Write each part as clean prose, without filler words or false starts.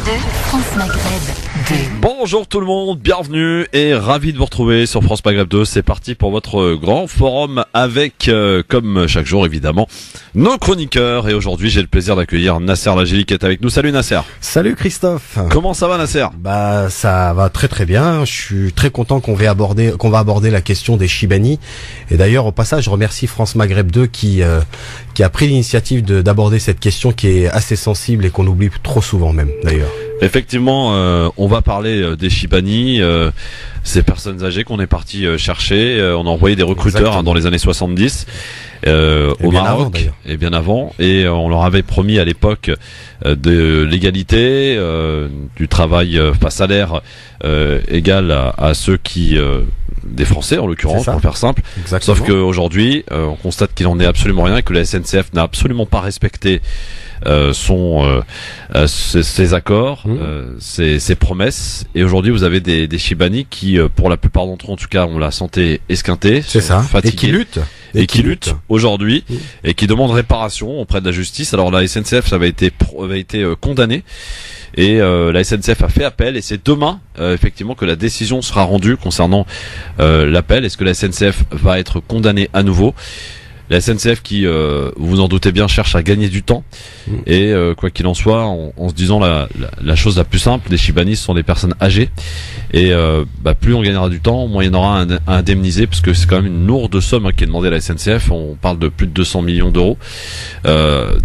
France Maghreb 2. Bonjour tout le monde, bienvenue et ravi de vous retrouver sur France Maghreb 2. C'est parti pour votre grand forum avec, comme chaque jour évidemment, nos chroniqueurs. Et aujourd'hui, j'ai le plaisir d'accueillir Nasser Lajili qui est avec nous. Salut Nasser. Salut Christophe. Comment ça va Nasser? Bah ça va très très bien. Je suis très content qu'on va aborder la question des Chibani. Et d'ailleurs au passage, je remercie France Maghreb 2 qui a pris l'initiative d'aborder cette question qui est assez sensible et qu'on oublie trop souvent même d'ailleurs. Effectivement, on va parler des Chibani, ces personnes âgées qu'on est parti chercher. On a envoyé des recruteurs dans les années 70 au Maroc, et bien avant. Et on leur avait promis à l'époque de l'égalité, du travail, salaire égal à ceux qui des Français en l'occurrence, pour faire simple. Exactement. Sauf qu'aujourd'hui, on constate qu'il en est absolument rien et que la SNCF n'a absolument pas respecté ses accords, ses promesses. Et aujourd'hui, vous avez des Chibani qui, pour la plupart d'entre eux, en tout cas, ont la santé esquintée, c'est ça, fatigués, et qui luttent aujourd'hui et qui demandent réparation auprès de la justice. Alors la SNCF, ça avait été condamné. Et la SNCF a fait appel et c'est demain effectivement que la décision sera rendue concernant l'appel. Est-ce que la SNCF va être condamnée à nouveau? La SNCF qui, vous en doutez bien, cherche à gagner du temps. Et quoi qu'il en soit, en se disant la chose la plus simple, les Chibani sont des personnes âgées. Et plus on gagnera du temps, moins il y en aura à indemniser, parce que c'est quand même une lourde somme qui est demandée à la SNCF. On parle de plus de 200 millions d'euros.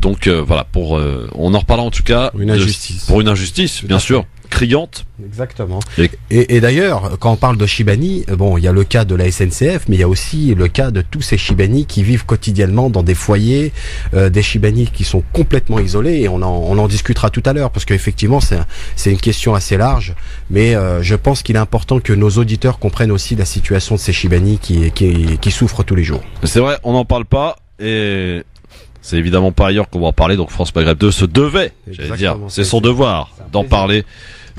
Donc voilà, on en reparlera en tout cas. Pour une injustice, bien sûr. Criante. Exactement. Et d'ailleurs, quand on parle de Chibani, bon, il y a le cas de la SNCF, mais il y a aussi le cas de tous ces Chibani qui vivent quotidiennement dans des foyers, des Chibani qui sont complètement isolés, et on en discutera tout à l'heure, parce qu'effectivement, c'est une question assez large, mais je pense qu'il est important que nos auditeurs comprennent aussi la situation de ces Chibani qui souffrent tous les jours. C'est vrai, on n'en parle pas, et c'est évidemment pas ailleurs qu'on va en parler, donc France Maghreb 2 se devait, j'allais dire, c'est son devoir d'en parler.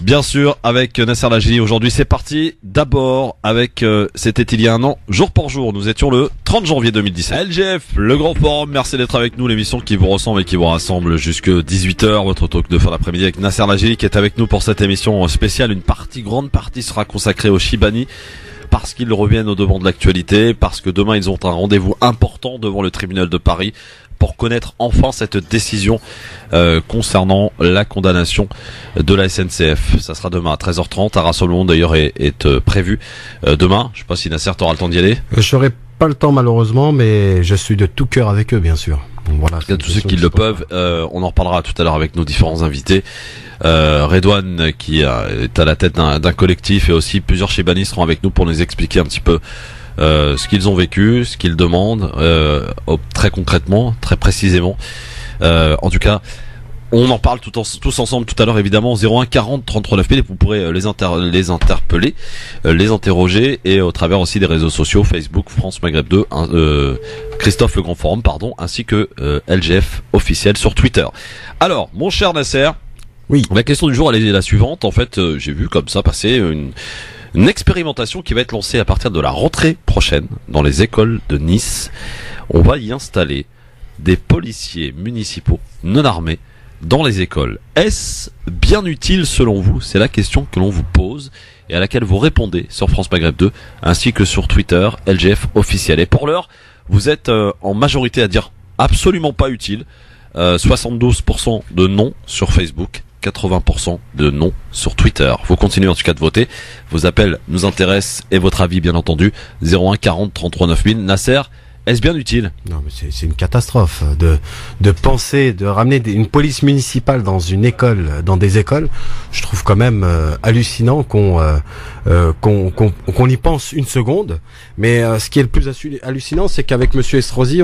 Bien sûr, avec Nasser Lajili. Aujourd'hui, c'est parti. D'abord, c'était il y a un an, jour pour jour. Nous étions le 30 janvier 2017. LGF, le grand forum. Merci d'être avec nous. L'émission qui vous ressemble et qui vous rassemble jusque 18h. Votre talk de fin d'après-midi avec Nasser Lajili qui est avec nous pour cette émission spéciale. Grande partie sera consacrée aux Chibani, parce qu'ils reviennent au devant de l'actualité, parce que demain ils ont un rendez-vous important devant le tribunal de Paris pour connaître enfin cette décision concernant la condamnation de la SNCF. Ça sera demain à 13h30. Un rassemblement d'ailleurs est prévu demain. Je sais pas si Nasser t'auras le temps d'y aller. J'aurai pas le temps malheureusement, mais je suis de tout cœur avec eux bien sûr. Donc, voilà, en tout cas, tous ceux qui le peuvent, on en reparlera tout à l'heure avec nos différents invités. Redouane qui est à la tête d'un collectif, et aussi plusieurs Chibani seront avec nous pour nous expliquer un petit peu ce qu'ils ont vécu, ce qu'ils demandent très concrètement, très précisément. En tout cas, on en parle tous ensemble tout à l'heure évidemment au 01 40 33 9000, et vous pourrez les interpeller, les interroger, et au travers aussi des réseaux sociaux Facebook France Maghreb 2, Christophe le Grand Forum ainsi que LGF officiel sur Twitter. Alors mon cher Nasser, oui, la question du jour elle est la suivante. En fait, j'ai vu comme ça passer une expérimentation qui va être lancée à partir de la rentrée prochaine dans les écoles de Nice. On va y installer des policiers municipaux non armés dans les écoles. Est-ce bien utile selon vous? C'est la question que l'on vous pose et à laquelle vous répondez sur France Maghreb 2 ainsi que sur Twitter LGF officiel. Et pour l'heure, vous êtes en majorité à dire absolument pas utile. 72% de non sur Facebook, 80% de non sur Twitter. Vous continuez en tout cas de voter. Vos appels nous intéressent et votre avis bien entendu. 01 40 33 9000. Nasser, est-ce bien utile? Non, mais c'est une catastrophe de penser de ramener une police municipale dans une école, dans des écoles. Je trouve quand même hallucinant qu'on y pense une seconde. Mais ce qui est le plus hallucinant, c'est qu'avec Monsieur Estrosi,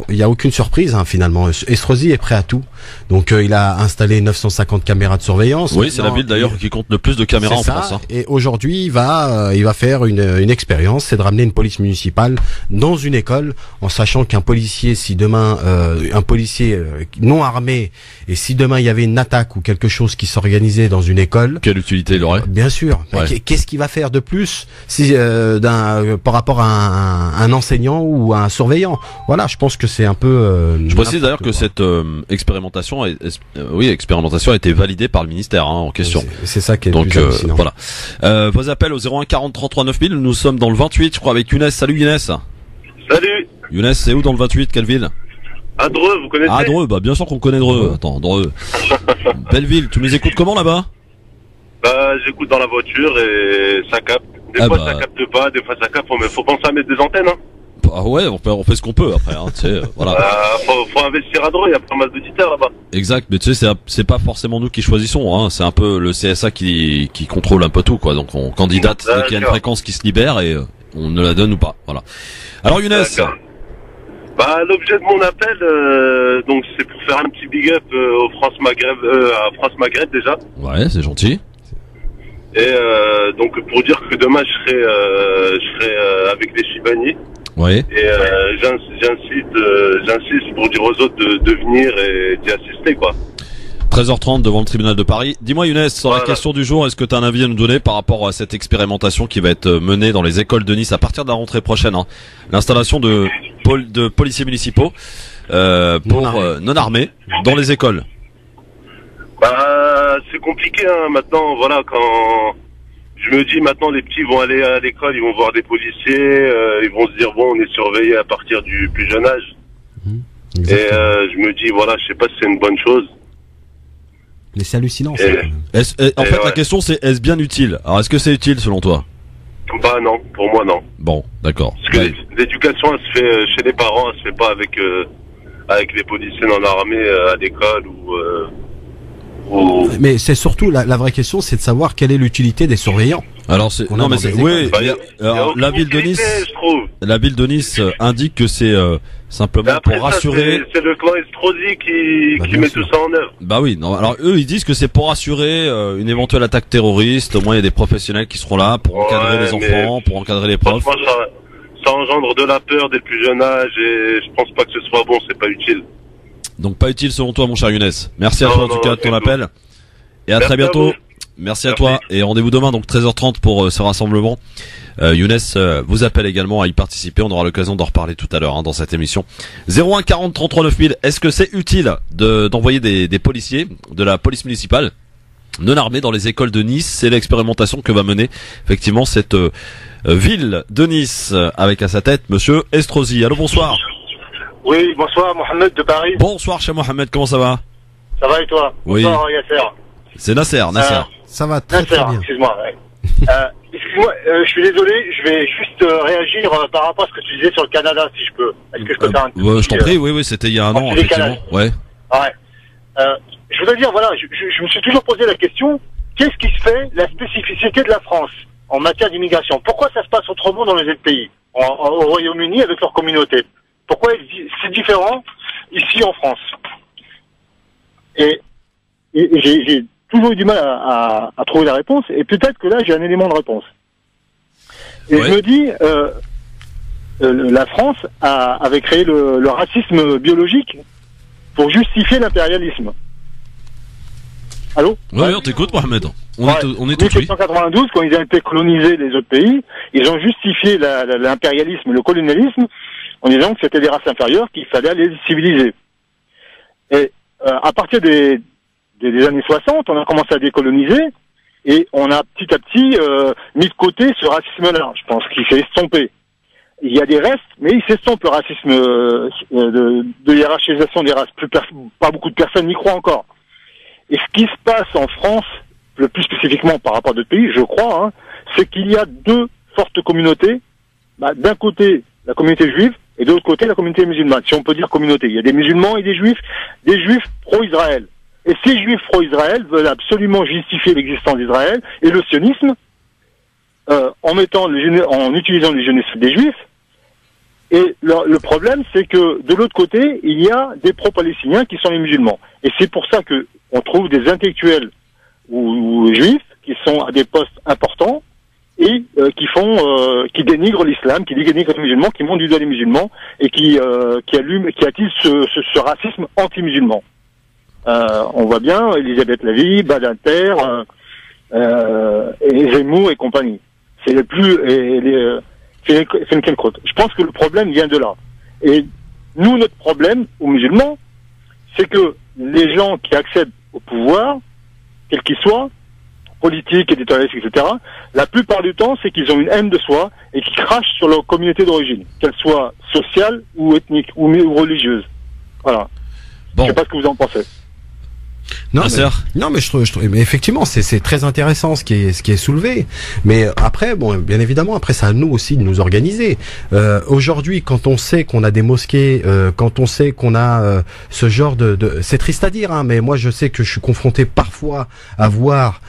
il y a aucune surprise finalement. Estrosi est prêt à tout. Donc il a installé 950 caméras de surveillance. Oui, c'est la ville d'ailleurs qui compte le plus de caméras en France. Hein. Et aujourd'hui, il va faire une expérience, c'est de ramener une police municipale dans une école en sachant qu'un policier, si demain un policier non armé, et si demain il y avait une attaque ou quelque chose qui s'organisait dans une école, quelle utilité il aurait? Bien sûr. Ouais. Qu'est-ce qu'il va faire de plus si par rapport à un enseignant ou à un surveillant? Voilà, je pense que c'est un peu. Je précise d'ailleurs que cette expérimentation, expérimentation a été validée par le ministère en question. C'est ça qui est donc plus hallucinant. Voilà. Vos appels au 01 40 33 9000. Nous sommes dans le 28, je crois, avec Younes. Salut Younes. Salut. Younes, c'est où dans le 28? Quelle ville? À Dreux, vous connaissez? Ah, Dreux, bah bien sûr qu'on connaît Dreux. Attends, Dreux. Belle ville. Tu nous écoutes comment là-bas? Bah, j'écoute dans la voiture et ça capte. Des fois ça capte pas, des fois ça capte, mais faut penser à mettre des antennes, hein. Ah ouais, on fait ce qu'on peut après, hein, tu sais, voilà. Faut investir à Dreux, il y a pas mal d'auditeurs là-bas. Exact, mais tu sais, c'est pas forcément nous qui choisissons, hein, c'est un peu le CSA qui contrôle un peu tout, quoi. Donc on candidate dès qu'il y a une fréquence qui se libère et on ne la donne ou pas, voilà. Alors Younes. Bah, l'objet de mon appel, donc c'est pour faire un petit big up au France Maghreb, à France Maghreb déjà. Ouais, c'est gentil. Et donc pour dire que demain je serai avec les Chibani. Ouais. Et j'insiste pour dire aux autres de venir et d'y assister, quoi. 13h30 devant le tribunal de Paris. Dis-moi Younes, sur la question du jour, est-ce que tu as un avis à nous donner par rapport à cette expérimentation qui va être menée dans les écoles de Nice à partir de la rentrée prochaine, hein, l'installation de policiers municipaux non armés dans les écoles? Bah, c'est compliqué, hein, maintenant, voilà, quand je me dis maintenant les petits vont aller à l'école, ils vont voir des policiers, ils vont se dire bon, on est surveillé à partir du plus jeune âge. Et je me dis voilà, je sais pas si c'est une bonne chose. Mais c'est hallucinant. En fait, la question c'est est-ce bien utile? Alors, est-ce que c'est utile selon toi? Bah non, pour moi non. Bon, d'accord. Parce que l'éducation, elle se fait chez les parents, elle se fait pas avec les policiers non armés à l'école ou. Mais c'est surtout la vraie question, c'est de savoir quelle est l'utilité des surveillants. Alors c'est non mais c'est oui. Alors la ville de Nice, la ville de Nice indique que c'est simplement pour rassurer. C'est le clan Estrosi qui met tout ça en œuvre. Bah oui. Non. Alors eux ils disent que c'est pour rassurer une éventuelle attaque terroriste. Au moins il y a des professionnels qui seront là pour encadrer les enfants, pour encadrer les profs. Ça engendre de la peur dès le plus jeune âge et je pense pas que ce soit bon. C'est pas utile. Donc pas utile selon toi mon cher Younes. Merci à toi en tout cas de ton appel. Et à très bientôt. Merci à toi. Et rendez-vous demain donc 13h30 pour ce rassemblement. Younes vous appelle également à y participer. On aura l'occasion d'en reparler tout à l'heure dans cette émission. 01 40 33 9000. Est-ce que c'est utile d'envoyer des policiers de la police municipale non armés dans les écoles de Nice? C'est l'expérimentation que va mener effectivement cette ville de Nice avec à sa tête Monsieur Estrosi. Allô, bonsoir. Oui, bonsoir, Mohamed de Paris. Bonsoir, chez Mohamed, comment ça va? Ça va et toi? Oui. Bonsoir, Yasser. C'est Nasser. Ça va très bien. Excuse-moi. Ouais. Excuse-moi, je suis désolé, je vais juste réagir par rapport à ce que tu disais sur le Canada, si je peux. Est-ce que je peux faire un je t'en prie, oui, c'était il y a un an, effectivement. Ouais. Je voudrais dire, voilà, je me suis toujours posé la question, qu'est-ce qui se fait la spécificité de la France en matière d'immigration? Pourquoi ça se passe autrement dans les autres pays, au Royaume-Uni avec leur communauté? Pourquoi c'est différent ici en France? Et j'ai toujours eu du mal à trouver la réponse, et peut-être que là j'ai un élément de réponse. Et je me dis, la France avait créé le racisme biologique pour justifier l'impérialisme. Allô? Oui, on t'écoute, Mohamed. On est tout oui. En 1792, quand ils ont été colonisés les autres pays, ils ont justifié l'impérialisme, le colonialisme, en disant que c'était des races inférieures, qu'il fallait les civiliser. Et à partir des années 60, on a commencé à décoloniser, et on a petit à petit mis de côté ce racisme-là, je pense, qui s'est estompé. Il y a des restes, mais il s'estompe le racisme de hiérarchisation des races. Pas beaucoup de personnes n'y croient encore. Et ce qui se passe en France, le plus spécifiquement par rapport à d'autres pays, je crois, hein, c'est qu'il y a deux fortes communautés. D'un côté, la communauté juive, et de l'autre côté, la communauté musulmane, si on peut dire communauté. Il y a des musulmans et des juifs pro-Israël. Et ces juifs pro-Israël veulent absolument justifier l'existence d'Israël et le sionisme en utilisant les génocides des juifs. Et le problème, c'est que de l'autre côté, il y a des pro-palestiniens qui sont les musulmans. Et c'est pour ça que on trouve des intellectuels ou juifs qui sont à des postes importants et qui dénigrent l'islam, qui dénigrent les musulmans, qui montent du doigt les musulmans et qui attisent ce racisme anti-musulman. On voit bien Elisabeth Lévy, Badinter, et Zemmour et compagnie. C'est les plus Finkielkraut. Je pense que le problème vient de là. Et nous, notre problème aux musulmans, c'est que les gens qui accèdent au pouvoir, quel qu'il soit, politique, éditorialiste, etc., la plupart du temps, c'est qu'ils ont une haine de soi et qu'ils crachent sur leur communauté d'origine, qu'elle soit sociale ou ethnique ou religieuse. Voilà. Bon. Je sais pas ce que vous en pensez. Non, mais je trouve, mais effectivement, c'est très intéressant ce qui est soulevé. Mais après, bon, bien évidemment, après, c'est à nous aussi de nous organiser. Aujourd'hui, quand on sait qu'on a des mosquées, quand on sait qu'on a ce genre c'est triste à dire, hein, mais moi, je sais que je suis confronté parfois à voir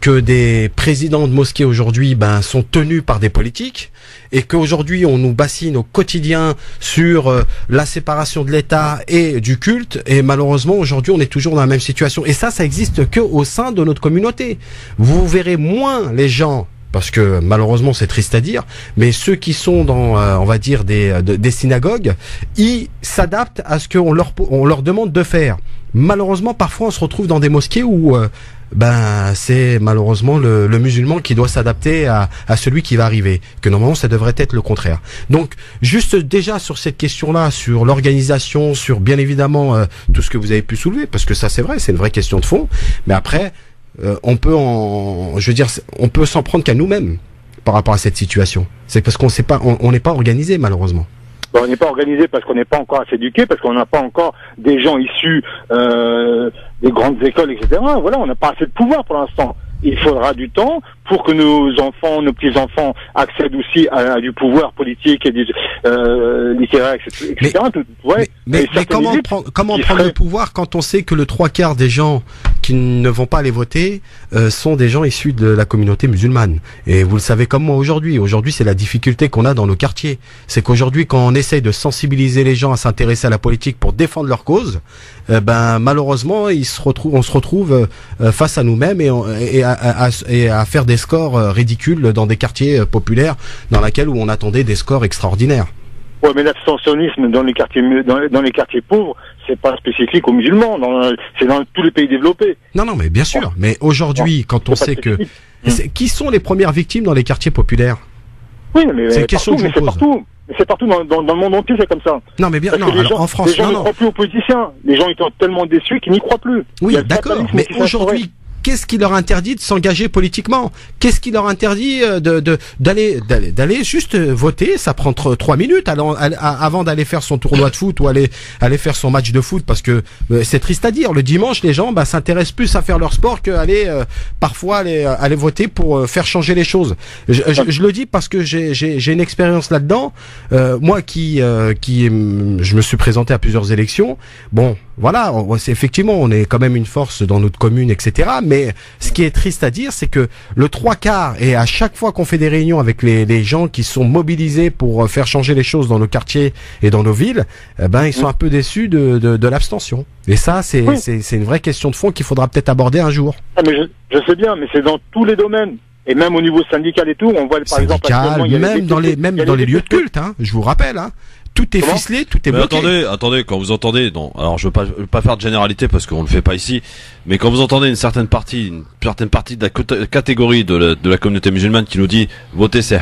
que des présidents de mosquées aujourd'hui, sont tenus par des politiques. Et qu'aujourd'hui on nous bassine au quotidien sur la séparation de l'État et du culte, et malheureusement aujourd'hui on est toujours dans la même situation. Et ça existe que au sein de notre communauté. Vous verrez moins les gens, parce que malheureusement c'est triste à dire, mais ceux qui sont dans, on va dire des synagogues, ils s'adaptent à ce qu'on leur demande de faire. Malheureusement parfois on se retrouve dans des mosquées où c'est malheureusement le musulman qui doit s'adapter à celui qui va arriver, que normalement ça devrait être le contraire. Donc juste déjà sur cette question-là, sur l'organisation, sur bien évidemment tout ce que vous avez pu soulever, parce que ça c'est vrai, c'est une vraie question de fond, mais après on peut on peut s'en prendre qu'à nous-mêmes par rapport à cette situation. C'est parce qu'on sait pas, on n'est pas organisé malheureusement. On n'est pas organisé parce qu'on n'est pas encore assez éduqué, parce qu'on n'a pas encore des gens issus des grandes écoles, etc. Voilà, on n'a pas assez de pouvoir pour l'instant. Il faudra du temps pour que nos enfants, nos petits-enfants accèdent aussi à du pouvoir politique et littéraire, etc. Mais comment prendre le pouvoir quand on sait que le 3/4 des gens qui ne vont pas aller voter sont des gens issus de la communauté musulmane? Et vous le savez comme moi aujourd'hui. Aujourd'hui, c'est la difficulté qu'on a dans nos quartiers. C'est qu'aujourd'hui, quand on essaye de sensibiliser les gens à s'intéresser à la politique pour défendre leur cause, malheureusement, on se retrouve face à nous-mêmes et à faire des scores ridicules dans des quartiers populaires dans lesquels où on attendait des scores extraordinaires. Ouais, mais l'abstentionnisme dans les quartiers pauvres, c'est pas spécifique aux musulmans, c'est dans tous les pays développés. Non, mais bien sûr. Mais aujourd'hui, quand on sait que qui sont les premières victimes dans les quartiers populaires? Oui, mais c'est une question que je pose. C'est partout dans le monde entier, c'est comme ça. Non, mais bien, en France, les gens ne croient plus aux politiciens. Les gens ils sont tellement déçus qu'ils n'y croient plus. Oui, d'accord. Mais aujourd'hui, qu'est-ce qui leur interdit de s'engager politiquement? Qu'est-ce qui leur interdit d'aller juste voter? Ça prend 3 minutes avant d'aller faire son tournoi de foot ou aller faire son match de foot, parce que c'est triste à dire. Le dimanche, les gens s'intéressent plus à faire leur sport qu'aller parfois aller voter pour faire changer les choses. Je le dis parce que j'ai une expérience là-dedans. Moi je me suis présenté à plusieurs élections. Bon, voilà, effectivement, on est quand même une force dans notre commune, etc. Mais ce qui est triste à dire, c'est que le 3/4, et à chaque fois qu'on fait des réunions avec les gens qui sont mobilisés pour faire changer les choses dans nos quartiers et dans nos villes, ils sont un peu déçus de l'abstention. Et ça, c'est une vraie question de fond qu'il faudra peut-être aborder un jour. Ah, mais je sais bien, mais c'est dans tous les domaines. Et même au niveau syndical et tout, on voit par exemple même dans les lieux de culte, hein, je vous rappelle, hein. Tout est ficelé, tout est bloqué. Attendez, quand vous entendez, alors je veux pas faire de généralité parce qu'on le fait pas ici, mais quand vous entendez une certaine partie de la catégorie de la communauté musulmane qui nous dit voter c'est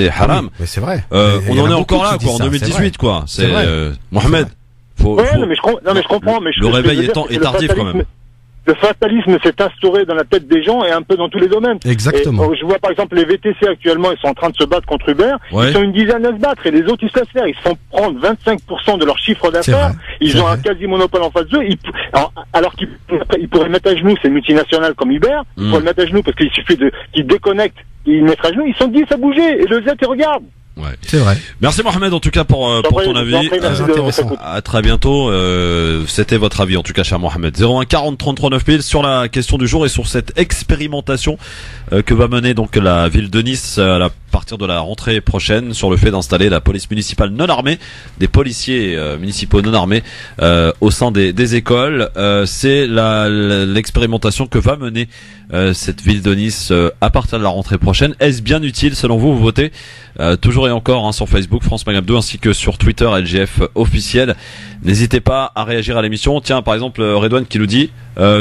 haram. Oui, mais c'est vrai. On en est encore là, quoi, en 2018, quoi. C'est Mohamed. Je comprends, mais le réveil est tardif quand même. Le fatalisme s'est instauré dans la tête des gens et un peu dans tous les domaines. Exactement. Et je vois par exemple les VTC actuellement, ils sont en train de se battre contre Uber. Ouais. Ils sont une dizaine à se battre et les autres ils se laissent faire. Ils se font prendre 25% de leur chiffre d'affaires. Ils ont un quasi-monopole en face d'eux. Alors qu'ils pourraient mettre à genoux ces multinationales comme Uber. Ils pourraient mettre à genoux parce qu'il suffit qu'ils déconnectent, ils mettent à genoux. Ils sont 10 à bouger et le Z ils regardent. Ouais. C'est vrai. Merci Mohamed en tout cas pour ton avis. À très bientôt. C'était votre avis en tout cas cher Mohamed. 01 40 33 9000 sur la question du jour et sur cette expérimentation que va mener donc la ville de Nice partir de la rentrée prochaine sur le fait d'installer la police municipale non armée, des policiers municipaux non armés au sein des écoles. C'est l'expérimentation que va mener cette ville de Nice à partir de la rentrée prochaine. Est-ce bien utile selon vous? Vous votez toujours et encore sur Facebook France Maghreb 2 ainsi que sur Twitter LGF officiel. N'hésitez pas à réagir à l'émission. Tiens, par exemple Redouane qui nous dit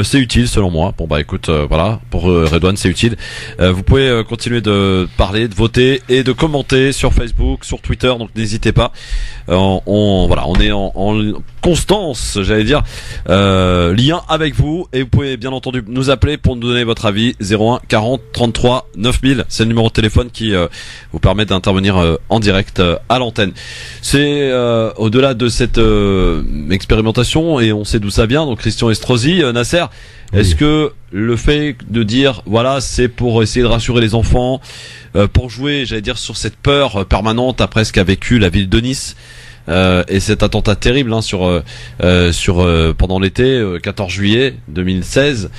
c'est utile selon moi. Bon bah écoute, voilà, pour Redouane c'est utile. Vous pouvez continuer de parler, de voter et de commenter sur Facebook, sur Twitter, donc n'hésitez pas. On est en constance, j'allais dire, lien avec vous, et vous pouvez bien entendu nous appeler pour nous donner votre avis. 01 40 33 9000, c'est le numéro de téléphone qui vous permet d'intervenir en direct à l'antenne. C'est au-delà de cette expérimentation, et on sait d'où ça vient, donc Christian Estrosi, Nasser, oui. Est-ce que le fait de dire voilà, c'est pour essayer de rassurer les enfants, pour jouer, j'allais dire, sur cette peur permanente après ce qu'a vécu la ville de Nice, et cet attentat terrible pendant l'été 14 juillet 2016,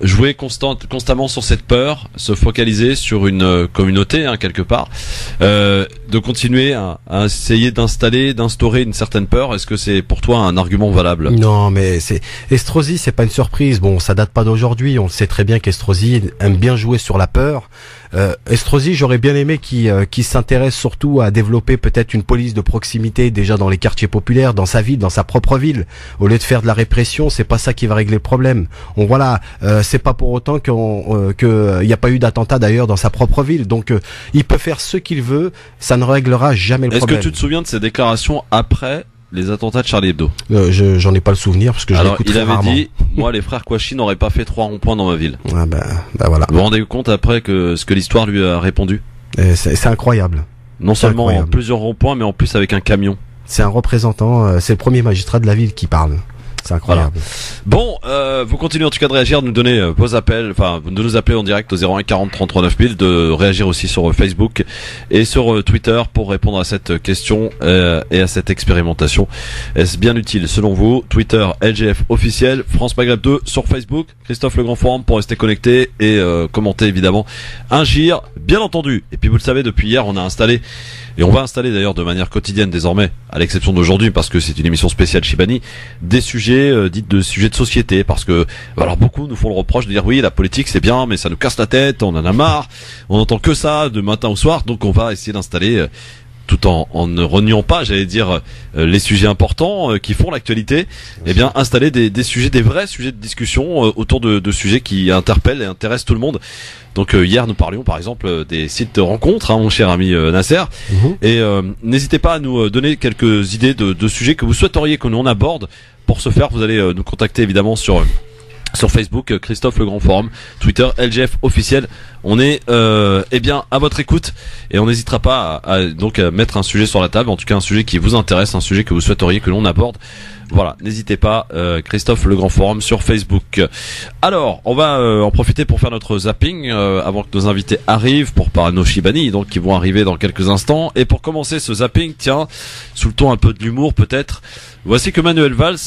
jouer constamment sur cette peur, se focaliser sur une communauté quelque part, de continuer à essayer d'instaurer une certaine peur. Est-ce que c'est pour toi un argument valable? Non, mais Estrosi, c'est pas une surprise. Bon, ça date pas d'aujourd'hui. On le sait très bien qu'Estrosi aime bien jouer sur la peur. Estrosi, j'aurais bien aimé qu'il s'intéresse surtout à développer peut-être une police de proximité déjà dans les quartiers populaires, dans sa ville, dans sa propre ville. Au lieu de faire de la répression, c'est pas ça qui va régler le problème. C'est pas pour autant qu'il n'y a pas eu d'attentat d'ailleurs dans sa propre ville. Donc il peut faire ce qu'il veut, ça ne réglera jamais le problème. Est-ce que tu te souviens de ses déclarations après les attentats de Charlie Hebdo? J'en ai pas le souvenir parce que je l'écoute très rarement. Il avait dit, moi les frères Kouachi n'auraient pas fait 3 ronds-points dans ma ville. Ah voilà. Vous vous rendez compte après ce que l'histoire lui a répondu? C'est incroyable. Non seulement incroyable. Plusieurs ronds-points, mais en plus avec un camion. C'est un représentant, c'est le premier magistrat de la ville qui parle. C'est incroyable. Voilà. Bon, vous continuez en tout cas de réagir, de nous donner vos appels, enfin de nous appeler en direct au 01 40 33 9000, de réagir aussi sur Facebook et sur Twitter pour répondre à cette question et à cette expérimentation. Est-ce bien utile selon vous? Twitter LGF officiel, France Maghreb 2 sur Facebook, Christophe Le Grand Forum pour rester connecté et commenter évidemment. Un gire, bien entendu. Et puis vous le savez, depuis hier on a installé, et on va installer d'ailleurs de manière quotidienne désormais, à l'exception d'aujourd'hui parce que c'est une émission spéciale Chibani, des sujets dites de sujets de société, parce que alors beaucoup nous font le reproche de dire oui, la politique c'est bien mais ça nous casse la tête, on en a marre, on entend que ça de matin au soir, donc on va essayer d'installer tout en ne reniant pas, j'allais dire, les sujets importants qui font l'actualité, et bien installer des sujets, des vrais sujets de discussion autour de sujets qui interpellent et intéressent tout le monde. Donc hier nous parlions par exemple des sites de rencontres, mon cher ami Nasser, et n'hésitez pas à nous donner quelques idées de sujets que vous souhaiteriez que l'on aborde. Pour ce faire, vous allez nous contacter évidemment sur Facebook, Christophe Le Grand Forum, Twitter LGF officiel. On est bien à votre écoute, et on n'hésitera pas à mettre un sujet sur la table, en tout cas un sujet qui vous intéresse, un sujet que vous souhaiteriez que l'on aborde. Voilà, n'hésitez pas, Christophe Le Grand Forum sur Facebook. Alors, on va en profiter pour faire notre zapping avant que nos invités arrivent pour parler de nos Chibani, donc qui vont arriver dans quelques instants. Et pour commencer ce zapping, tiens, sous le ton un peu de l'humour peut-être, voici que Manuel Valls,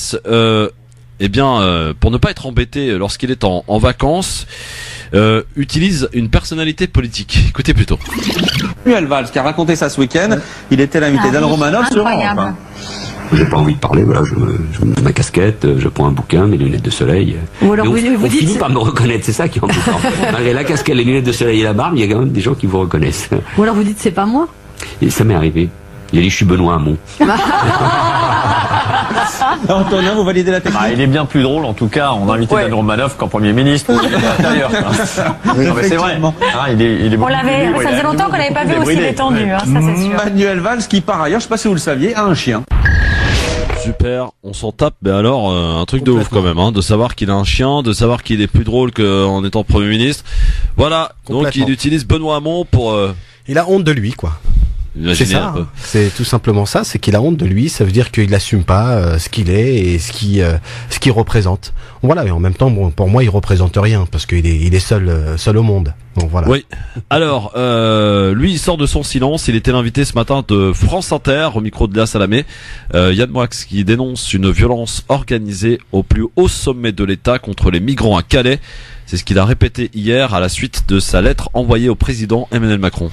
pour ne pas être embêté lorsqu'il est en vacances, utilise une personnalité politique. Écoutez plutôt. Manuel Valls qui a raconté ça ce week-end, il était l'invité d'Anne Romanoff sur Europe. J'ai pas envie de parler, voilà, je mets ma casquette, je prends un bouquin, mes lunettes de soleil. Ou alors vous finit par me reconnaître, c'est ça qui est embêtant. Malgré la casquette, les lunettes de soleil et la barbe, il y a quand même des gens qui vous reconnaissent. Ou alors vous dites c'est pas moi. Et ça m'est arrivé. Il a dit je suis Benoît Hamon. Antonin, vous validez la technique? Il est bien plus drôle, en tout cas, on a invité Dan Romanoff qu'en Premier ministre. D'ailleurs. C'est vrai. Il est beaucoup plus ça faisait longtemps qu'on n'avait pas vu aussi détendu, ça c'est sûr. Manuel Valls qui, par ailleurs, je sais pas si vous le saviez, a un chien. Super, on s'en tape, mais alors un truc de ouf quand même, de savoir qu'il a un chien, de savoir qu'il est plus drôle qu'en étant Premier ministre. Voilà, donc il utilise Benoît Hamon pour... Il a honte de lui, quoi. C'est ça, c'est tout simplement ça, c'est qu'il a honte de lui, ça veut dire qu'il assume pas ce qu'il est et ce qu'il représente. Voilà, et en même temps, bon, pour moi, il représente rien parce qu'il est seul au monde. Bon, voilà. Oui. Alors, lui, il sort de son silence. Il était l'invité ce matin de France Inter au micro de Léa Salamé. Yann Moix qui dénonce une violence organisée au plus haut sommet de l'État contre les migrants à Calais. C'est ce qu'il a répété hier à la suite de sa lettre envoyée au président Emmanuel Macron.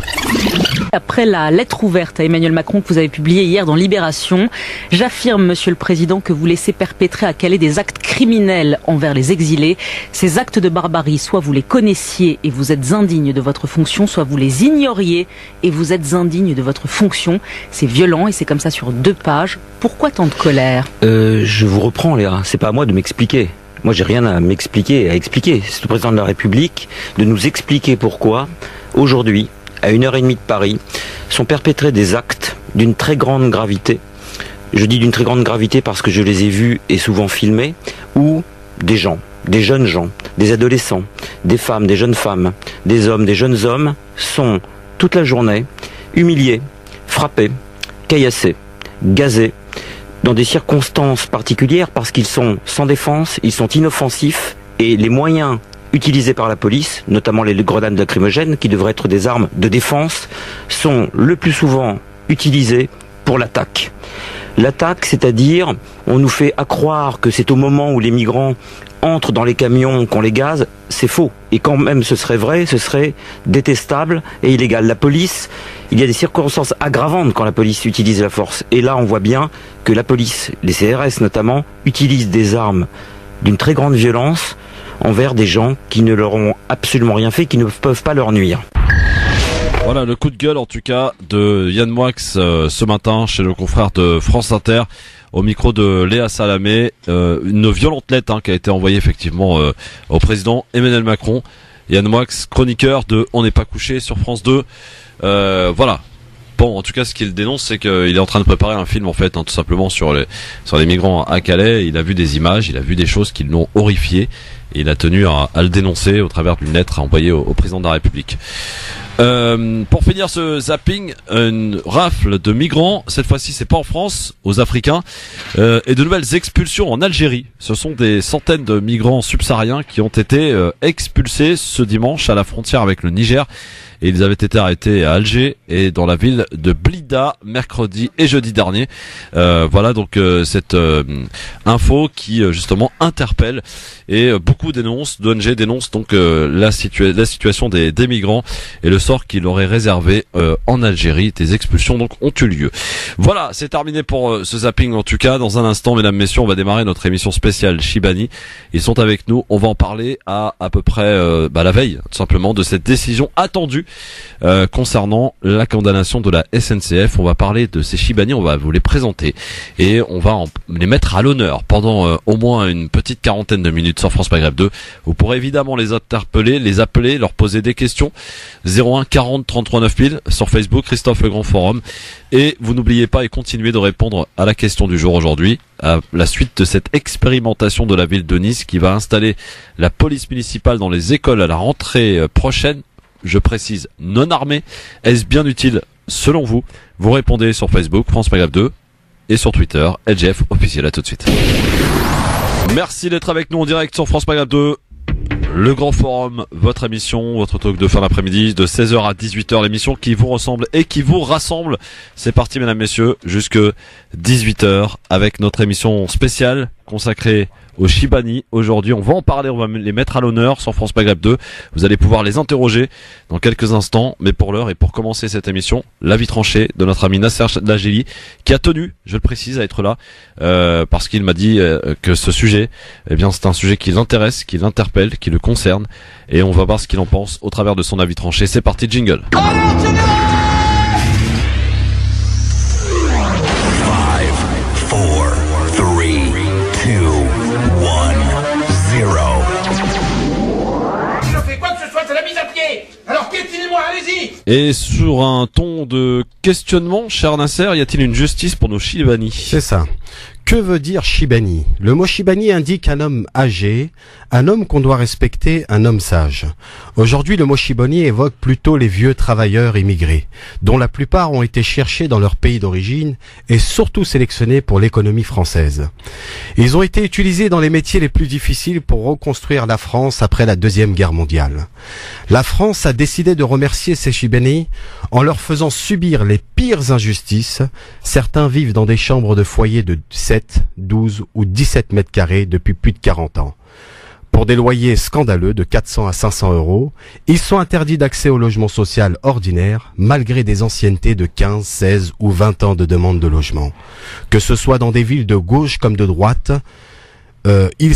Après la lettre ouverte à Emmanuel Macron que vous avez publiée hier dans Libération, j'affirme, Monsieur le Président, que vous laissez perpétrer à Calais des actes criminels envers les exilés. Ces actes de barbarie, soit vous les connaissiez et vous êtes indigne de votre fonction, soit vous les ignoriez et vous êtes indigne de votre fonction. C'est violent et c'est comme ça sur 2 pages. Pourquoi tant de colère ? Je vous reprends, Léa. C'est pas à moi de m'expliquer. Moi, j'ai rien à m'expliquer, à expliquer. C'est au président de la République de nous expliquer pourquoi, aujourd'hui, à 1h30 de Paris, sont perpétrés des actes d'une très grande gravité. Je dis d'une très grande gravité parce que je les ai vus et souvent filmés, où des gens, des jeunes gens, des adolescents, des femmes, des jeunes femmes, des hommes, des jeunes hommes, sont toute la journée humiliés, frappés, caillassés, gazés, dans des circonstances particulières parce qu'ils sont sans défense, ils sont inoffensifs et les moyens utilisés par la police, notamment les grenades lacrymogènes, qui devraient être des armes de défense, sont le plus souvent utilisés pour l'attaque. L'attaque, c'est-à-dire, on nous fait accroire que c'est au moment où les migrants entrent dans les camions qu'on les gaze, c'est faux. Et quand même ce serait vrai, ce serait détestable et illégal. La police, il y a des circonstances aggravantes quand la police utilise la force. Et là, on voit bien que la police, les CRS notamment, utilisent des armes d'une très grande violence envers des gens qui ne leur ont absolument rien fait, qui ne peuvent pas leur nuire. Voilà le coup de gueule en tout cas de Yann Moix ce matin chez le confrère de France Inter au micro de Léa Salamé. Une violente lettre qui a été envoyée effectivement au président Emmanuel Macron. Yann Moix, chroniqueur de On n'est pas couché sur France 2. Voilà. Bon, en tout cas, ce qu'il dénonce, c'est qu'il est en train de préparer un film, en fait, tout simplement sur les migrants à Calais. Il a vu des images, il a vu des choses qui l'ont horrifié, et il a tenu à le dénoncer au travers d'une lettre envoyée au président de la République. Pour finir ce zapping, une rafle de migrants, cette fois-ci c'est pas en France, aux Africains, et de nouvelles expulsions en Algérie. Ce sont des centaines de migrants subsahariens qui ont été expulsés ce dimanche à la frontière avec le Niger. Et ils avaient été arrêtés à Alger et dans la ville de Blida mercredi et jeudi dernier. Voilà donc cette info qui justement interpelle et beaucoup d'ONG dénoncent donc la situation des migrants et le sort qu'il aurait réservé en Algérie. Des expulsions donc ont eu lieu. Voilà, c'est terminé pour ce zapping en tout cas. Dans un instant, mesdames, messieurs, on va démarrer notre émission spéciale Chibani. Ils sont avec nous. On va en parler à peu près la veille tout simplement de cette décision attendue concernant la condamnation de la SNCF. On va parler de ces Chibani, on va vous les présenter et on va les mettre à l'honneur pendant au moins une petite quarantaine de minutes sur France Maghreb 2. Vous pourrez évidemment les interpeller, les appeler, leur poser des questions. 01 40 33 9000 sur Facebook, Christophe Le Grand Forum. Et vous n'oubliez pas et continuez de répondre à la question du jour aujourd'hui, à la suite de cette expérimentation de la ville de Nice qui va installer la police municipale dans les écoles à la rentrée prochaine. Je précise, non armée. Est-ce bien utile selon vous? Vous répondez sur Facebook, France Maghreb 2, et sur Twitter, LGF officiel. À tout de suite. Merci d'être avec nous en direct sur France Maghreb 2. Le Grand Forum, votre émission, votre talk de fin d'après-midi, de 16h à 18h, l'émission qui vous ressemble et qui vous rassemble. C'est parti, mesdames, messieurs, jusque 18h avec notre émission spéciale consacrée aux Chibani. Aujourd'hui, on va en parler, on va les mettre à l'honneur sur France Maghreb 2. Vous allez pouvoir les interroger dans quelques instants, mais pour l'heure et pour commencer cette émission, l'avis tranché de notre ami Nasser Lajili, qui a tenu, je le précise, à être là, parce qu'il m'a dit que ce sujet, eh bien, c'est un sujet qui l'intéresse, qui l'interpelle, qui le concerne, et on va voir ce qu'il en pense au travers de son avis tranché. C'est parti, jingle. Alors piétinez-moi, allez-y. Et sur un ton de questionnement, cher Nasser, y a-t-il une justice pour nos Chibani? C'est ça. Que veut dire Chibani? Le mot Chibani indique un homme âgé, un homme qu'on doit respecter, un homme sage. Aujourd'hui, le mot Chibani évoque plutôt les vieux travailleurs immigrés, dont la plupart ont été cherchés dans leur pays d'origine et surtout sélectionnés pour l'économie française. Ils ont été utilisés dans les métiers les plus difficiles pour reconstruire la France après la Deuxième Guerre mondiale. La France a décidé de remercier ces Chibani en leur faisant subir les pires injustices. Certains vivent dans des chambres de foyer de 7, 12 ou 17 mètres carrés depuis plus de 40 ans. pour des loyers scandaleux de 400 à 500 €. Ils sont interdits d'accès au logement social ordinaire, malgré des anciennetés de 15, 16 ou 20 ans de demande de logement. Que ce soit dans des villes de gauche comme de droite, ils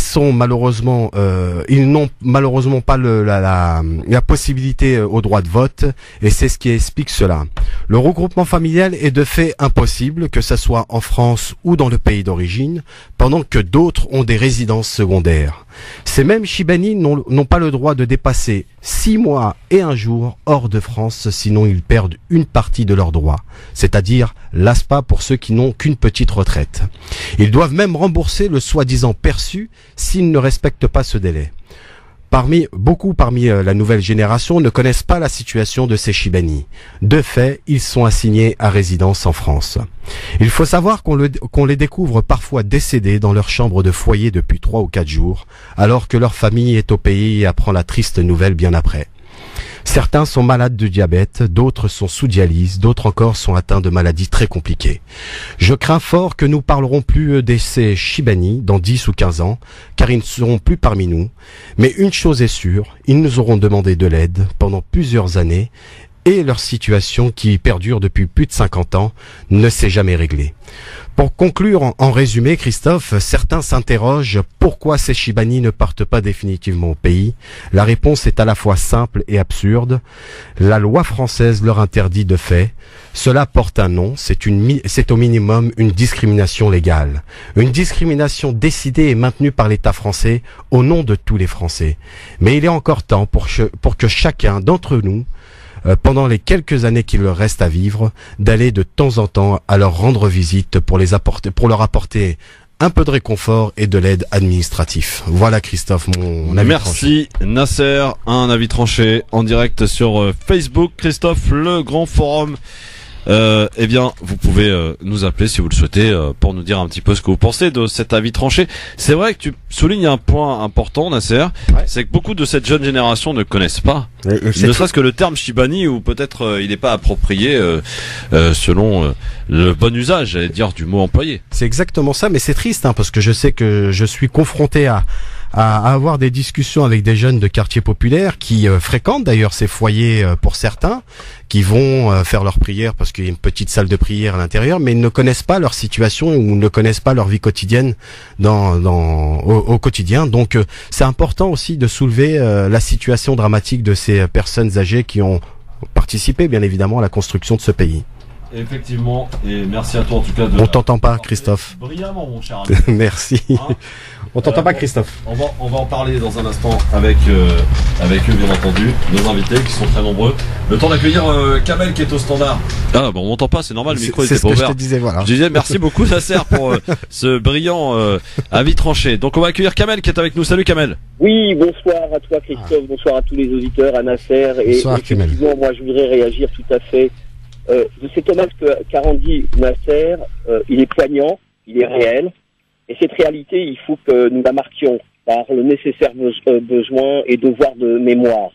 n'ont malheureusement pas la possibilité au droit de vote, et c'est ce qui explique cela. Le regroupement familial est de fait impossible, que ce soit en France ou dans le pays d'origine, pendant que d'autres ont des résidences secondaires. Ces mêmes Chibani n'ont pas le droit de dépasser 6 mois et 1 jour hors de France, sinon ils perdent une partie de leurs droits, c'est-à-dire l'ASPA pour ceux qui n'ont qu'une petite retraite. Ils doivent même rembourser le soi-disant perçu s'ils ne respectent pas ce délai. Beaucoup parmi la nouvelle génération ne connaissent pas la situation de ces Chibani. De fait, ils sont assignés à résidence en France. Il faut savoir qu'on les découvre parfois décédés dans leur chambre de foyer depuis 3 ou 4 jours, alors que leur famille est au pays et apprend la triste nouvelle bien après. Certains sont malades de diabète, d'autres sont sous dialyse, d'autres encore sont atteints de maladies très compliquées. Je crains fort que nous parlerons plus de ces Chibani dans 10 ou 15 ans, car ils ne seront plus parmi nous. Mais une chose est sûre, ils nous auront demandé de l'aide pendant plusieurs années, et leur situation, qui perdure depuis plus de 50 ans, ne s'est jamais réglée. Pour conclure, en résumé, Christophe, certains s'interrogent pourquoi ces Chibani ne partent pas définitivement au pays. La réponse est à la fois simple et absurde. La loi française leur interdit de fait. Cela porte un nom, c'est au minimum une discrimination légale. Une discrimination décidée et maintenue par l'État français au nom de tous les Français. Mais il est encore temps pour que chacun d'entre nous, pendant les quelques années qu'il leur reste à vivre, d'aller de temps en temps à leur rendre visite pour leur apporter un peu de réconfort et de l'aide administrative. Voilà Christophe, mon avis tranché. Merci Nasser, un avis tranché en direct sur Facebook. Christophe, le grand forum. Eh bien, vous pouvez nous appeler si vous le souhaitez pour nous dire un petit peu ce que vous pensez de cet avis tranché. C'est vrai que tu soulignes un point important, Nasser, c'est que beaucoup de cette jeune génération ne connaissent pas, ne serait-ce que le terme Chibani, ou peut-être il n'est pas approprié selon le bon usage, j'allais dire, du mot employé. C'est exactement ça, mais c'est triste, parce que je sais que je suis confronté à avoir des discussions avec des jeunes de quartiers populaires qui fréquentent d'ailleurs ces foyers pour certains, qui vont faire leurs prières parce qu'il y a une petite salle de prière à l'intérieur, mais ils ne connaissent pas leur situation ou ne connaissent pas leur vie quotidienne au quotidien. Donc c'est important aussi de soulever la situation dramatique de ces personnes âgées qui ont participé bien évidemment à la construction de ce pays. Effectivement, et merci à toi en tout cas. On t'entend pas, Christophe. Brillamment, mon cher ami. Merci. Hein, on t'entend pas, Christophe. On va en parler dans un instant avec eux, bien entendu, nos invités qui sont très nombreux. Le temps d'accueillir Kamel qui est au standard. Ah bon, on m'entend pas, c'est normal, le micro était pas ouvert. Je te disais, voilà. Je disais merci beaucoup Nasser pour ce brillant avis tranché. Donc on va accueillir Kamel qui est avec nous. Salut Kamel. Oui, bonsoir à toi Christophe, bonsoir à tous les auditeurs, à Nasser. Bonsoir, et effectivement, moi je voudrais réagir tout à fait. De cet hommage qu'a rendu Nasser, il est poignant, il est réel, et cette réalité, il faut que nous la marquions par le nécessaire besoin et devoir de mémoire.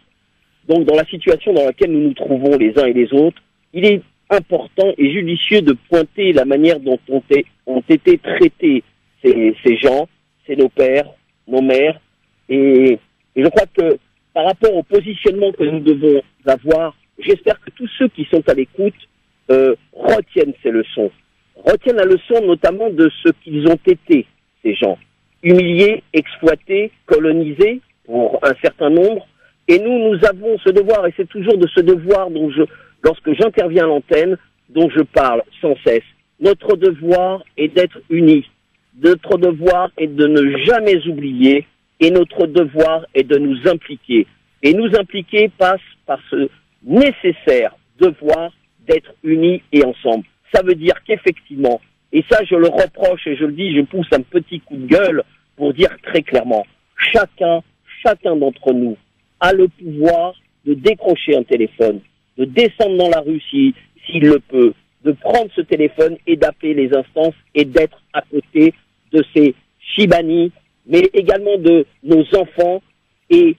Donc, dans la situation dans laquelle nous nous trouvons les uns et les autres, il est important et judicieux de pointer la manière dont ont été traités ces gens, c'est nos pères, nos mères, et je crois que par rapport au positionnement que nous devons avoir, j'espère que tous ceux qui sont à l'écoute retiennent ces leçons. Retiennent la leçon notamment de ce qu'ils ont été, ces gens. Humiliés, exploités, colonisés pour un certain nombre. Et nous avons ce devoir, et c'est toujours de ce devoir dont lorsque j'interviens à l'antenne, dont je parle sans cesse. Notre devoir est d'être unis. Notre devoir est de ne jamais oublier. Et notre devoir est de nous impliquer. Et nous impliquer passe par ce nécessaire devoir d'être unis et ensemble. Ça veut dire qu'effectivement, et ça je le reproche et je le dis, je pousse un petit coup de gueule pour dire très clairement, chacun d'entre nous a le pouvoir de décrocher un téléphone, de descendre dans la rue s'il le peut, de prendre ce téléphone et d'appeler les instances et d'être à côté de ces Chibani, mais également de nos enfants, et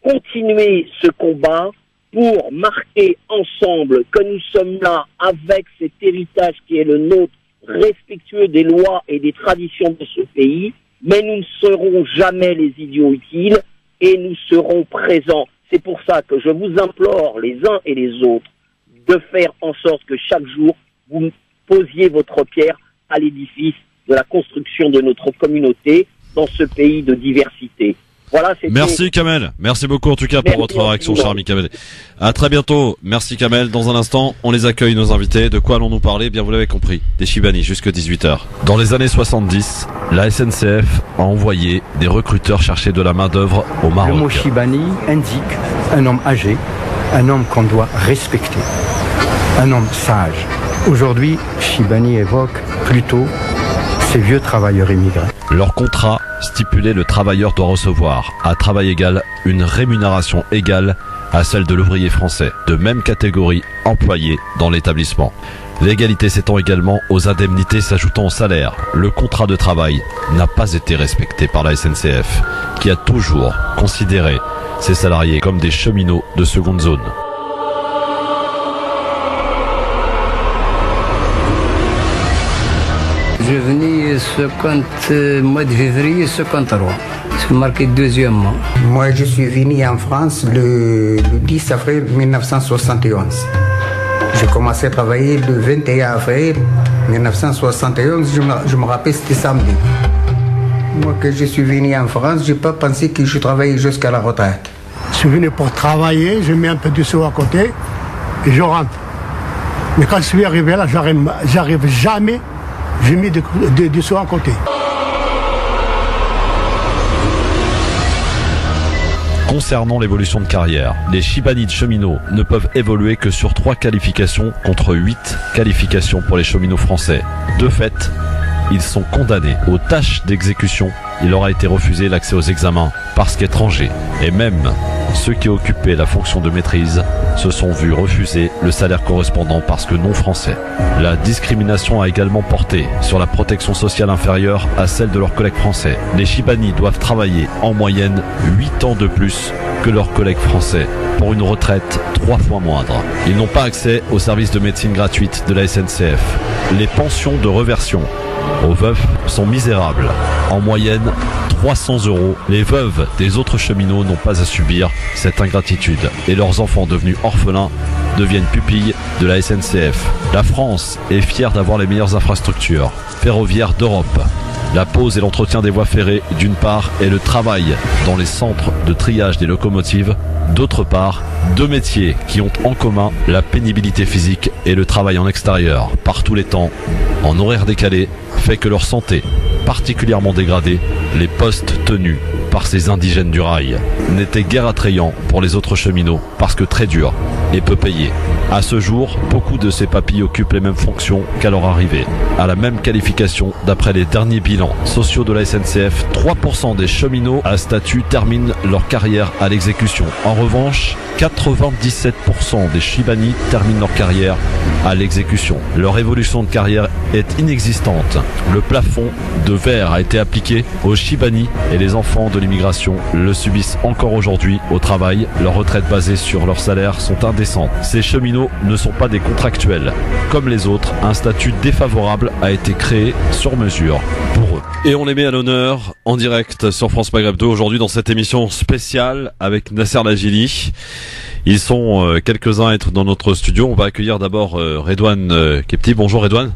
continuer ce combat pour marquer ensemble que nous sommes là avec cet héritage qui est le nôtre, respectueux des lois et des traditions de ce pays, mais nous ne serons jamais les idiots utiles et nous serons présents. C'est pour ça que je vous implore, les uns et les autres, de faire en sorte que chaque jour, vous posiez votre pierre à l'édifice de la construction de notre communauté dans ce pays de diversité. Voilà, merci Kamel, merci beaucoup en tout cas pour votre réaction, cher ami Kamel. À très bientôt, merci Kamel. Dans un instant, on les accueille, nos invités. De quoi allons-nous parler? Bien, vous l'avez compris, des Chibani jusque 18h. Dans les années 70, la SNCF a envoyé des recruteurs chercher de la main d'œuvre au Maroc. Le mot Chibani indique un homme âgé, un homme qu'on doit respecter, un homme sage. Aujourd'hui, Chibani évoque plutôt ces vieux travailleurs immigrés. Leur contrat stipulait le travailleur doit recevoir, à travail égal, une rémunération égale à celle de l'ouvrier français, de même catégorie employé dans l'établissement. L'égalité s'étend également aux indemnités s'ajoutant au salaire. Le contrat de travail n'a pas été respecté par la SNCF, qui a toujours considéré ses salariés comme des cheminots de seconde zone. Je suis venu mois de février 53. C'est marqué deuxièmement. Moi, je suis venu en France le 10 avril 1971. J'ai commencé à travailler le 21 avril 1971. Je me rappelle, c'était samedi. Moi, que je suis venu en France, je n'ai pas pensé que je travaillais jusqu'à la retraite. Je suis venu pour travailler, je mets un peu de sous à côté et je rentre. Mais quand je suis arrivé là, j'arrive jamais. J'ai mis des sous à côté. Concernant l'évolution de carrière, les Chibani de cheminots ne peuvent évoluer que sur 3 qualifications contre 8 qualifications pour les cheminots français. De fait, ils sont condamnés aux tâches d'exécution. Il leur a été refusé l'accès aux examens parce qu'étrangers. Et même ceux qui occupaient la fonction de maîtrise se sont vus refuser le salaire correspondant parce que non français. La discrimination a également porté sur la protection sociale inférieure à celle de leurs collègues français. Les Chibani doivent travailler en moyenne 8 ans de plus que leurs collègues français pour une retraite 3 fois moindre. Ils n'ont pas accès aux services de médecine gratuite de la SNCF. Les pensions de reversion aux veufs sont misérables. En moyenne, 300 €. Les veuves des autres cheminots n'ont pas à subir cette ingratitude et leurs enfants devenus orphelins deviennent pupilles de la SNCF. La France est fière d'avoir les meilleures infrastructures ferroviaires d'Europe. La pose et l'entretien des voies ferrées d'une part et le travail dans les centres de triage des locomotives d'autre part. 2 métiers qui ont en commun la pénibilité physique et le travail en extérieur par tous les temps, en horaire décalé, fait que leur santé, particulièrement dégradée, les postes tenus par ces indigènes du rail, n'étaient guère attrayants pour les autres cheminots parce que très durs et peu payés. À ce jour, beaucoup de ces papilles occupent les mêmes fonctions qu'à leur arrivée, à la même qualification d'après les derniers bilans sociaux de la SNCF. 3% des cheminots à statut terminent leur carrière à l'exécution. En revanche, 97% des Chibani terminent leur carrière à l'exécution. Leur évolution de carrière est inexistante. Le plafond de verre a été appliqué aux Chibani et les enfants de l'immigration le subissent encore aujourd'hui au travail. Leurs retraites basées sur leur salaire sont indécentes. Ces cheminots ne sont pas des contractuels. Comme les autres, un statut défavorable a été créé sur mesure pour eux. Et on les met à l'honneur en direct sur France Maghreb 2 aujourd'hui dans cette émission spéciale avec Nasser Lajili. Ils sont quelques-uns à être dans notre studio. On va accueillir d'abord Redouane Kepti. Bonjour Redouane.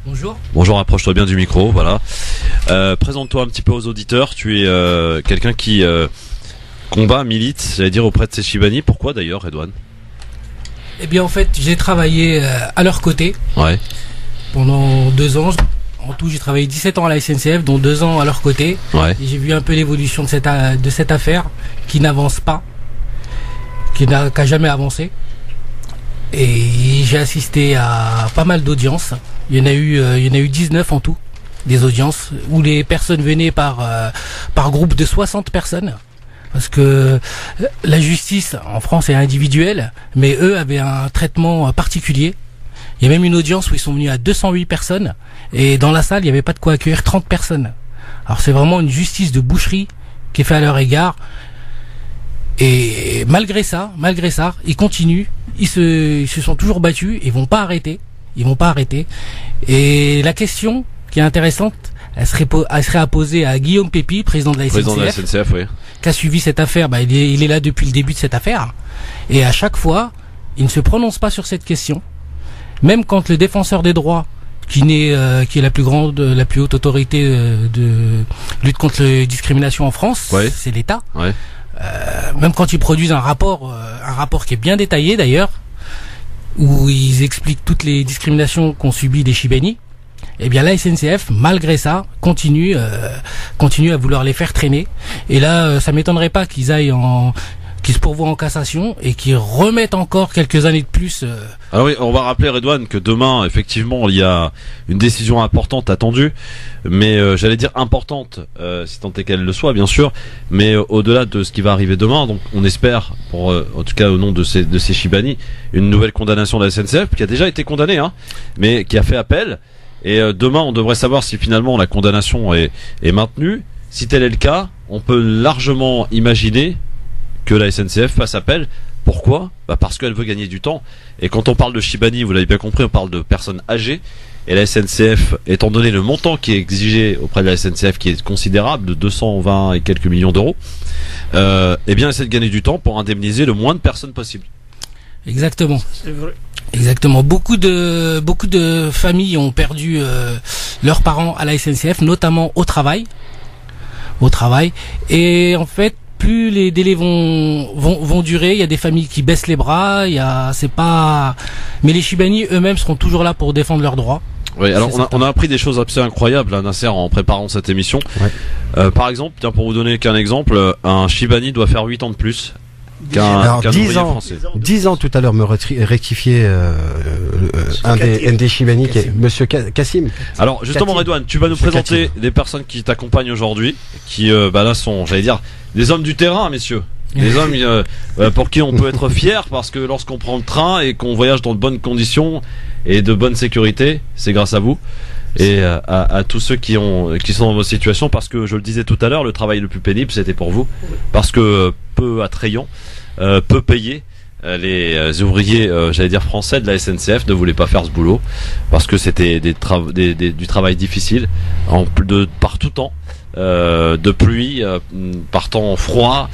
Bonjour. Bonjour, approche-toi bien du micro, voilà. Présente-toi un petit peu aux auditeurs. Tu es quelqu'un qui combat, milite, j'allais dire, auprès de ces Chibani. Pourquoi d'ailleurs, Redouane ? Eh bien, en fait, j'ai travaillé à leur côté pendant 2 ans. En tout, j'ai travaillé 17 ans à la SNCF, dont 2 ans à leur côté. Et j'ai vu un peu l'évolution de cette affaire qui n'avance pas, qui n'a jamais avancé. Et j'ai assisté à pas mal d'audiences. Il y en a eu 19 en tout, des audiences où les personnes venaient par groupe de 60 personnes. Parce que la justice en France est individuelle, mais eux avaient un traitement particulier. Il y a même une audience où ils sont venus à 208 personnes, et dans la salle, il n'y avait pas de quoi accueillir 30 personnes. Alors c'est vraiment une justice de boucherie qui est faite à leur égard. Et malgré ça, ils continuent, ils se sont toujours battus, ils vont pas arrêter. Et la question qui est intéressante, elle serait apposée à Guillaume Pépi, président de la SNCF. Président de la SNCF, oui. Qui a suivi cette affaire. Il est là depuis le début de cette affaire. Et à chaque fois, il ne se prononce pas sur cette question. Même quand le défenseur des droits, qui est la plus haute autorité de lutte contre la discrimination en France, c'est l'État. Ouais. Même quand ils produisent un rapport qui est bien détaillé d'ailleurs, où ils expliquent toutes les discriminations qu'ont subies les Chibani, eh bien la SNCF, malgré ça, continue à vouloir les faire traîner. Et là, ça m'étonnerait pas qu'ils se pourvoient en cassation et qu'ils remettent encore quelques années de plus. Alors oui, on va rappeler, Redouane, que demain, effectivement, il y a une décision importante attendue, mais j'allais dire importante, si tant est qu'elle le soit, bien sûr, mais au-delà de ce qui va arriver demain, donc on espère, en tout cas au nom de ces Chibani, une nouvelle condamnation de la SNCF, qui a déjà été condamnée, hein, mais qui a fait appel, et demain on devrait savoir si finalement la condamnation est maintenue. Si tel est le cas, on peut largement imaginer que la SNCF fasse appel. Pourquoi ? Parce qu'elle veut gagner du temps. Et quand on parle de Chibani, vous l'avez bien compris, on parle de personnes âgées. Et la SNCF, étant donné le montant qui est exigé auprès de la SNCF, qui est considérable, de 220 et quelques millions d'euros, eh bien, essaie de gagner du temps pour indemniser le moins de personnes possible. Exactement. C'est vrai. Exactement. Beaucoup de familles ont perdu leurs parents à la SNCF, notamment au travail. Et en fait, plus les délais vont durer, il y a des familles qui baissent les bras, mais les Chibani eux-mêmes seront toujours là pour défendre leurs droits. Oui, alors on a appris des choses absolument incroyables, là, Nasser, en préparant cette émission. Ouais. Par exemple, tiens, pour vous donner qu'un exemple, un Chibani doit faire 8 ans de plus qu'un 10 ans français. 10 ans tout à l'heure me rectifier un des Chibani qui est Monsieur Kassim. Alors justement, Redouane, tu vas nous présenter les personnes qui t'accompagnent aujourd'hui, qui là sont, j'allais dire, des hommes du terrain, messieurs. Des hommes pour qui on peut être fier, parce que lorsqu'on prend le train et qu'on voyage dans de bonnes conditions et de bonne sécurité, c'est grâce à vous et à tous ceux qui sont dans vos situations, parce que je le disais tout à l'heure, le travail le plus pénible c'était pour vous, parce que peu attrayant, peu payé. Les ouvriers, j'allais dire français de la SNCF, ne voulaient pas faire ce boulot parce que c'était du travail difficile par tout temps, de pluie, par temps froid,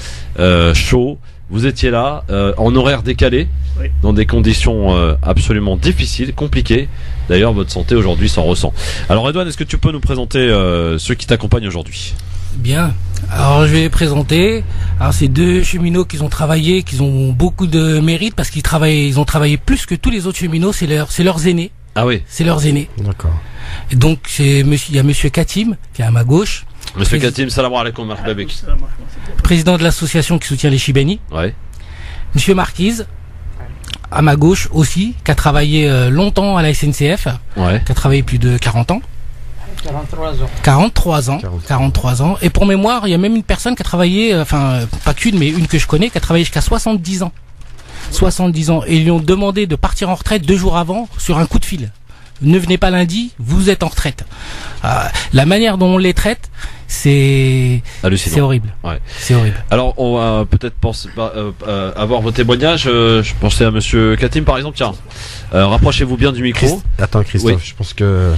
chaud. Vous étiez là en horaire décalé, oui, dans des conditions absolument difficiles, compliquées. D'ailleurs, votre santé aujourd'hui s'en ressent. Alors, Redouane, est-ce que tu peux nous présenter ceux qui t'accompagnent aujourd'hui ? Bien. Alors, je vais les présenter. Alors, c'est deux cheminots qui ont travaillé, qui ont beaucoup de mérite parce ils ont travaillé plus que tous les autres cheminots. C'est leurs aînés. Ah oui. C'est leurs aînés. D'accord. Et donc, il y a Monsieur Katim qui est à ma gauche. Monsieur Katim, salam alaikum, marhaba bik. Président de l'association qui soutient les Chibani. Ouais. Monsieur Marquise, à ma gauche aussi, qui a travaillé longtemps à la SNCF. Ouais. Qui a travaillé plus de 40 ans. 43 ans. Et pour mémoire, il y a même une personne qui a travaillé, pas qu'une, mais une que je connais, qui a travaillé jusqu'à 70 ans. 70 ans. Et ils lui ont demandé de partir en retraite 2 jours avant sur un coup de fil. Ne venez pas lundi, vous êtes en retraite. La manière dont on les traite, c'est horrible. Ouais. C'est horrible. Alors, on va peut-être avoir vos témoignages. Je pensais à Monsieur Katim, par exemple. Tiens, rapprochez-vous bien du micro. Attends, Christophe, oui. Je pense que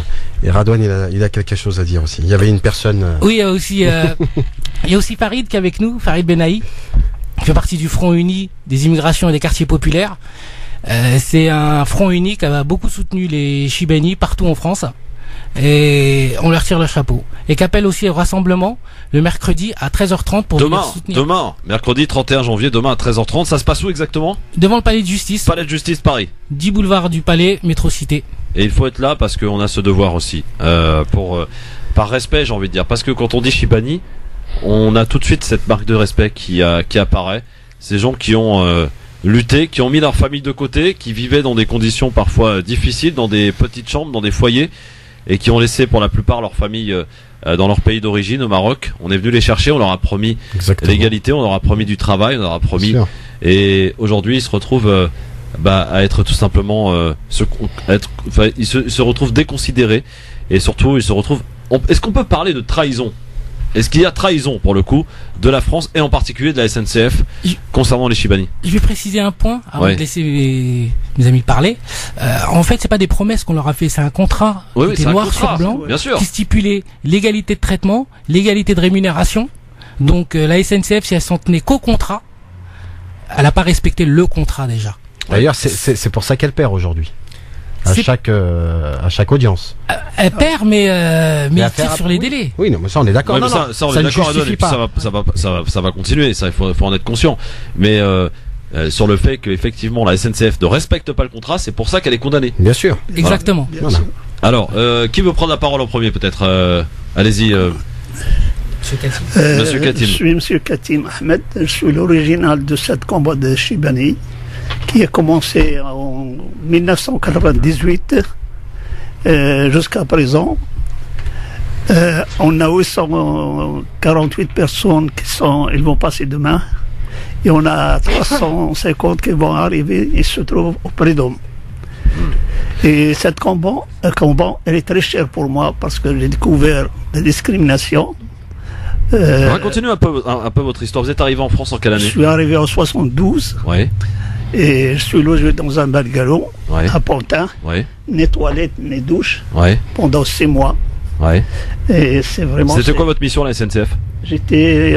Radouane, il a quelque chose à dire aussi. Il y avait une personne. Oui, il y a aussi Farid qui est avec nous, Farid Benahi, qui fait partie du Front Uni des immigrations et des quartiers populaires. C'est un front uni qui a beaucoup soutenu les Chibani partout en France, et on leur tire le chapeau, et qui appelle aussi au rassemblement le mercredi à 13h30 pour venir soutenir. Demain, mercredi 31 janvier, demain à 13h30, ça se passe où exactement ? Devant le Palais de Justice. Palais de Justice, Paris. 10 boulevard du Palais, métro Cité. Et il faut être là parce qu'on a ce devoir aussi, par respect, j'ai envie de dire, parce que quand on dit Chibani, on a tout de suite cette marque de respect qui apparaît. Ces gens qui ont lutté, qui ont mis leur famille de côté, qui vivaient dans des conditions parfois difficiles, dans des petites chambres, dans des foyers, et qui ont laissé pour la plupart leur famille dans leur pays d'origine, au Maroc. On est venu les chercher, on leur a promis l'égalité, on leur a promis du travail, on leur a promis. Et aujourd'hui, ils se retrouvent à être tout simplement, ils se retrouvent déconsidérés, et surtout, ils se retrouvent. Est-ce qu'on peut parler de trahison ? Est-ce qu'il y a trahison, pour le coup, de la France et en particulier de la SNCF concernant les Chibani? Je vais préciser un point avant de laisser mes amis parler. En fait, c'est pas des promesses qu'on leur a fait, c'est un contrat qui était noir sur blanc, qui stipulait l'égalité de traitement, l'égalité de rémunération. Donc la SNCF, si elle s'en tenait qu'au contrat, elle n'a pas respecté le contrat déjà. D'ailleurs, c'est pour ça qu'elle perd aujourd'hui. À chaque audience. Elle perd, mais elle tire sur les délais. Oui, non, mais ça on est d'accord. Ouais, ça on est d'accord, ça va continuer, ça il faut en être conscient. Mais sur le fait qu'effectivement la SNCF ne respecte pas le contrat, c'est pour ça qu'elle est condamnée. Bien sûr. Exactement. Voilà. Alors, qui veut prendre la parole en premier peut-être allez-y. Monsieur Katim. Je suis Monsieur Katim Ahmed, je suis l'original de cette combat de Chibani qui a commencé en 1998 jusqu'à présent. On a 848 personnes ils vont passer demain et on a 350 qui vont arriver et se trouvent auprès d'hommes. Et cette combat, elle est très chère pour moi parce que j'ai découvert la discrimination. Racontez-nous un peu votre histoire. Vous êtes arrivé en France en quelle année? Je suis arrivé en 72. Oui. Et je suis logé dans un bungalow à Pantin. Oui. Ni toilette, ni douche. Oui. Pendant 6 mois. Oui. Et c'est vraiment. C'était quoi votre mission à la SNCF?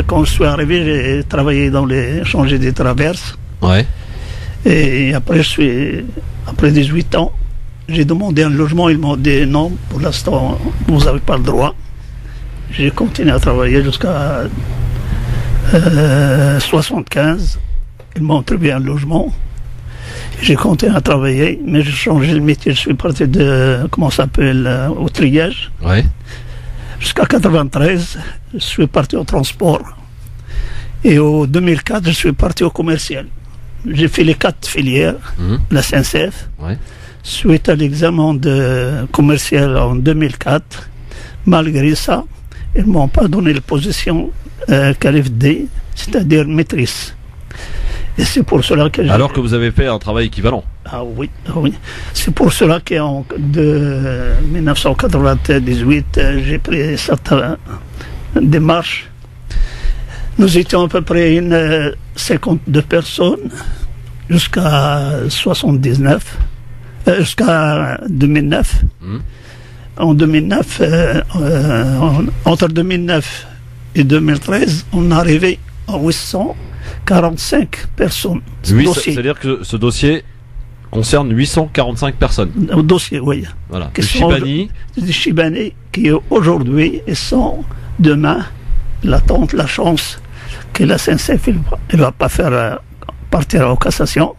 Quand je suis arrivé, j'ai travaillé changer des traverses. Ouais. Et après, après 18 ans, j'ai demandé un logement. Ils m'ont dit non, pour l'instant, vous n'avez pas le droit. J'ai continué à travailler jusqu'à 75. Ils m'ont trouvé un logement. J'ai continué à travailler, mais j'ai changé le métier. Je suis parti au triage. Ouais. Jusqu'à 93, je suis parti au transport. Et au 2004, je suis parti au commercial. J'ai fait les 4 filières, la SNCF. Ouais. Suite à l'examen de commercial en 2004, malgré ça, ils ne m'ont pas donné la position KFD, c'est-à-dire maîtrise. Et c'est pour cela que alors que vous avez fait un travail équivalent. Ah oui, oui. C'est pour cela qu'en 1998, j'ai pris cette démarche. Nous étions à peu près 52 personnes jusqu'à 79, jusqu'à 2009. En 2009, entre 2009 et 2013, on est arrivé à 845 personnes. C'est-à-dire que ce dossier concerne 845 personnes. Au dossier, oui. Voilà. Des Chibani qui aujourd'hui et sont demain l'attente, la chance que la SNCF ne va pas faire partir en cassation.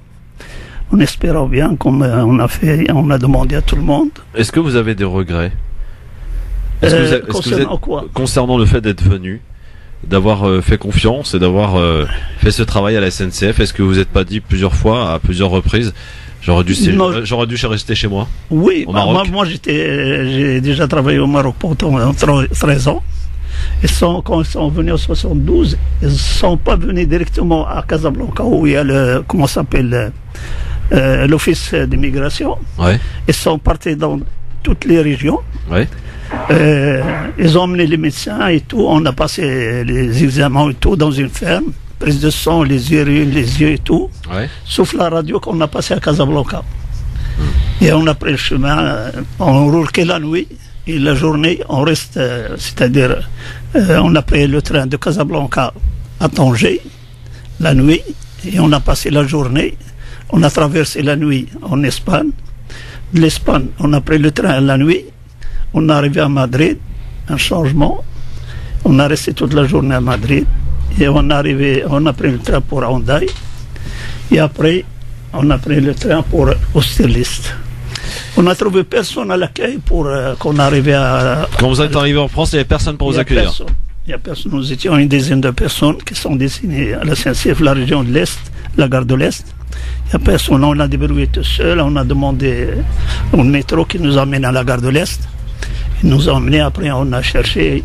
En espérant bien, comme on a demandé à tout le monde. Est-ce que vous avez des regrets concernant le fait d'être venu, d'avoir fait confiance et d'avoir fait ce travail à la SNCF? Est-ce que vous n'êtes pas dit plusieurs fois, à plusieurs reprises, j'aurais dû rester chez moi? Oui, moi j'ai déjà travaillé au Maroc pendant 13 ans. Quand ils sont venus en 72, ils ne sont pas venus directement à Casablanca où il y a l'office d'immigration. Ouais. Ils sont partis dans toutes les régions. Ouais. Ils ont emmené les médecins et tout. On a passé les examens et tout dans une ferme. Prise de sang, les yeux et tout. Ouais. Sauf la radio qu'on a passé à Casablanca. Et on a pris le chemin. On roule que la nuit. Et la journée, on reste, c'est-à-dire, on a pris le train de Casablanca à Tanger, la nuit, et on a passé la journée. On a traversé la nuit en Espagne. De l'Espagne, on a pris le train la nuit. On est arrivé à Madrid, un changement. On a resté toute la journée à Madrid. Et on a pris le train pour Hendaye. Et après, on a pris le train pour Austerlitz. On n'a trouvé personne à l'accueil pour qu'on arrive à... Quand vous êtes arrivé en France, il n'y avait personne pour vous accueillir? Il n'y a personne. Nous étions une dizaine de personnes qui sont destinées à la SNCF, la région de l'Est, la gare de l'Est. Il n'y a personne. On a débrouillé tout seul. On a demandé au métro qui nous amène à la gare de l'Est. Ils nous ont emmenés. Après, on a cherché.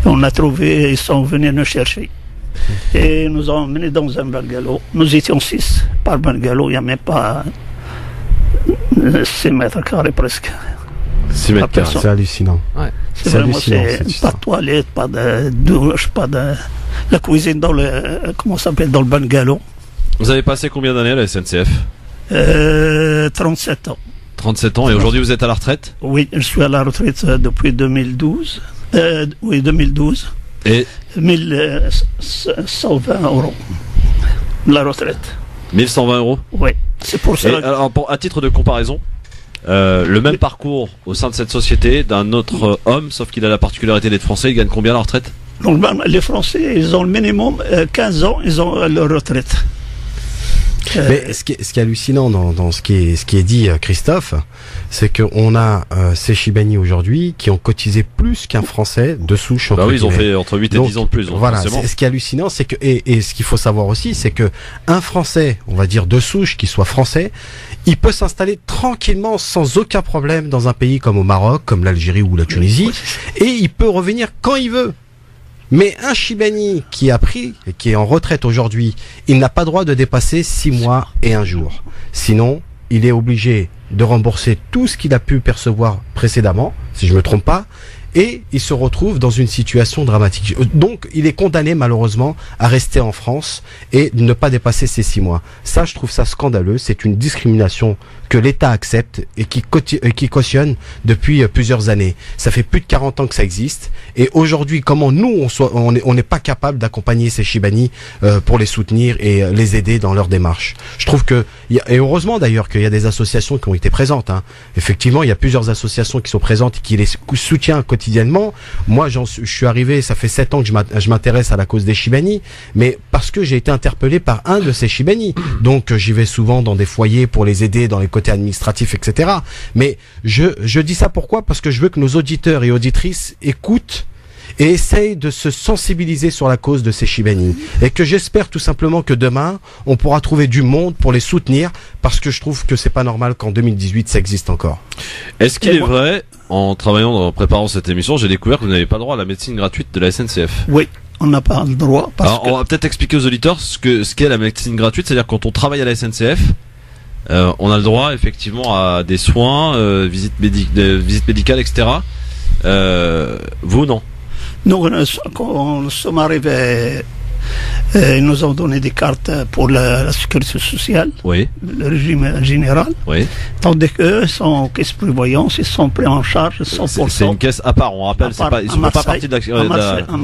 On a trouvé. Ils sont venus nous chercher. Et ils nous ont emmenés dans un bungalow. Nous étions 6 par bungalow. Il n'y a même pas 6 mètres carrés presque. 6 mètres carrés, c'est hallucinant. Ouais. C'est vraiment, pas de toilette, pas de douche, pas de... La cuisine dans le... Comment ça s'appelle? Dans le bungalow. Vous avez passé combien d'années à la SNCF? 37 ans. 37 ans, et aujourd'hui vous êtes à la retraite? Oui, je suis à la retraite depuis 2012. Oui, 2012. Et 1120 euros. La retraite. 1120 euros? Oui, c'est pour ça. Alors, à titre de comparaison, le même parcours au sein de cette société d'un autre homme, sauf qu'il a la particularité d'être français, il gagne combien la retraite? Normalement, les Français, ils ont le minimum 15 ans, ils ont leur retraite. Mais ce qui est hallucinant dans ce qui est dit, Christophe, c'est qu'on a ces Chibani aujourd'hui qui ont cotisé plus qu'un Français de souche. Bah oui, ils ont fait entre 8 et 10 ans de plus. Voilà, ce qui est hallucinant, c'est que, et ce qu'il faut savoir aussi, c'est que un Français, on va dire de souche, qui soit français, il peut s'installer tranquillement sans aucun problème dans un pays comme au Maroc, comme l'Algérie ou la Tunisie, et il peut revenir quand il veut. Mais un Chibani qui a pris et qui est en retraite aujourd'hui, il n'a pas droit de dépasser 6 mois et 1 jour. Sinon, il est obligé de rembourser tout ce qu'il a pu percevoir précédemment, si je me trompe pas, et il se retrouve dans une situation dramatique. Donc, il est condamné malheureusement à rester en France et ne pas dépasser ces 6 mois. Ça, je trouve ça scandaleux. C'est une discrimination que l'État accepte et qui cautionne depuis plusieurs années. Ça fait plus de 40 ans que ça existe. Et aujourd'hui, comment nous, on n'est pas capable d'accompagner ces Chibani pour les soutenir et les aider dans leur démarche. Je trouve que, et heureusement d'ailleurs qu'il y a des associations qui ont été présentes. Hein. Effectivement, il y a plusieurs associations qui sont présentes et qui les soutiennent quotidiennement. Moi, je suis arrivé, ça fait 7 ans que je m'intéresse à la cause des Chibani, mais parce que j'ai été interpellé par un de ces Chibani. Donc, j'y vais souvent dans des foyers pour les aider dans les côtés administratifs, etc. Mais je dis ça pourquoi? Parce que je veux que nos auditeurs et auditrices écoutent et essayent de se sensibiliser sur la cause de ces Chibani. Et que j'espère tout simplement que demain, on pourra trouver du monde pour les soutenir, parce que je trouve que c'est pas normal qu'en 2018, ça existe encore. Est-ce qu'il est vrai, en travaillant, en préparant cette émission, j'ai découvert que vous n'avez pas droit à la médecine gratuite de la SNCF? Oui, on n'a pas le droit. Alors, on va peut-être expliquer aux auditeurs ce qu'est la médecine gratuite, c'est-à-dire quand on travaille à la SNCF, on a le droit effectivement à des soins, visites médicales, etc. Vous, non? Nous, quand nous sommes arrivés, ils nous ont donné des cartes pour la sécurité sociale, oui, le régime général, oui, tandis qu'eux sont caisse prévoyance, ils sont pris en charge 100%. C'est une caisse à part, on rappelle, ils ne font pas partie de la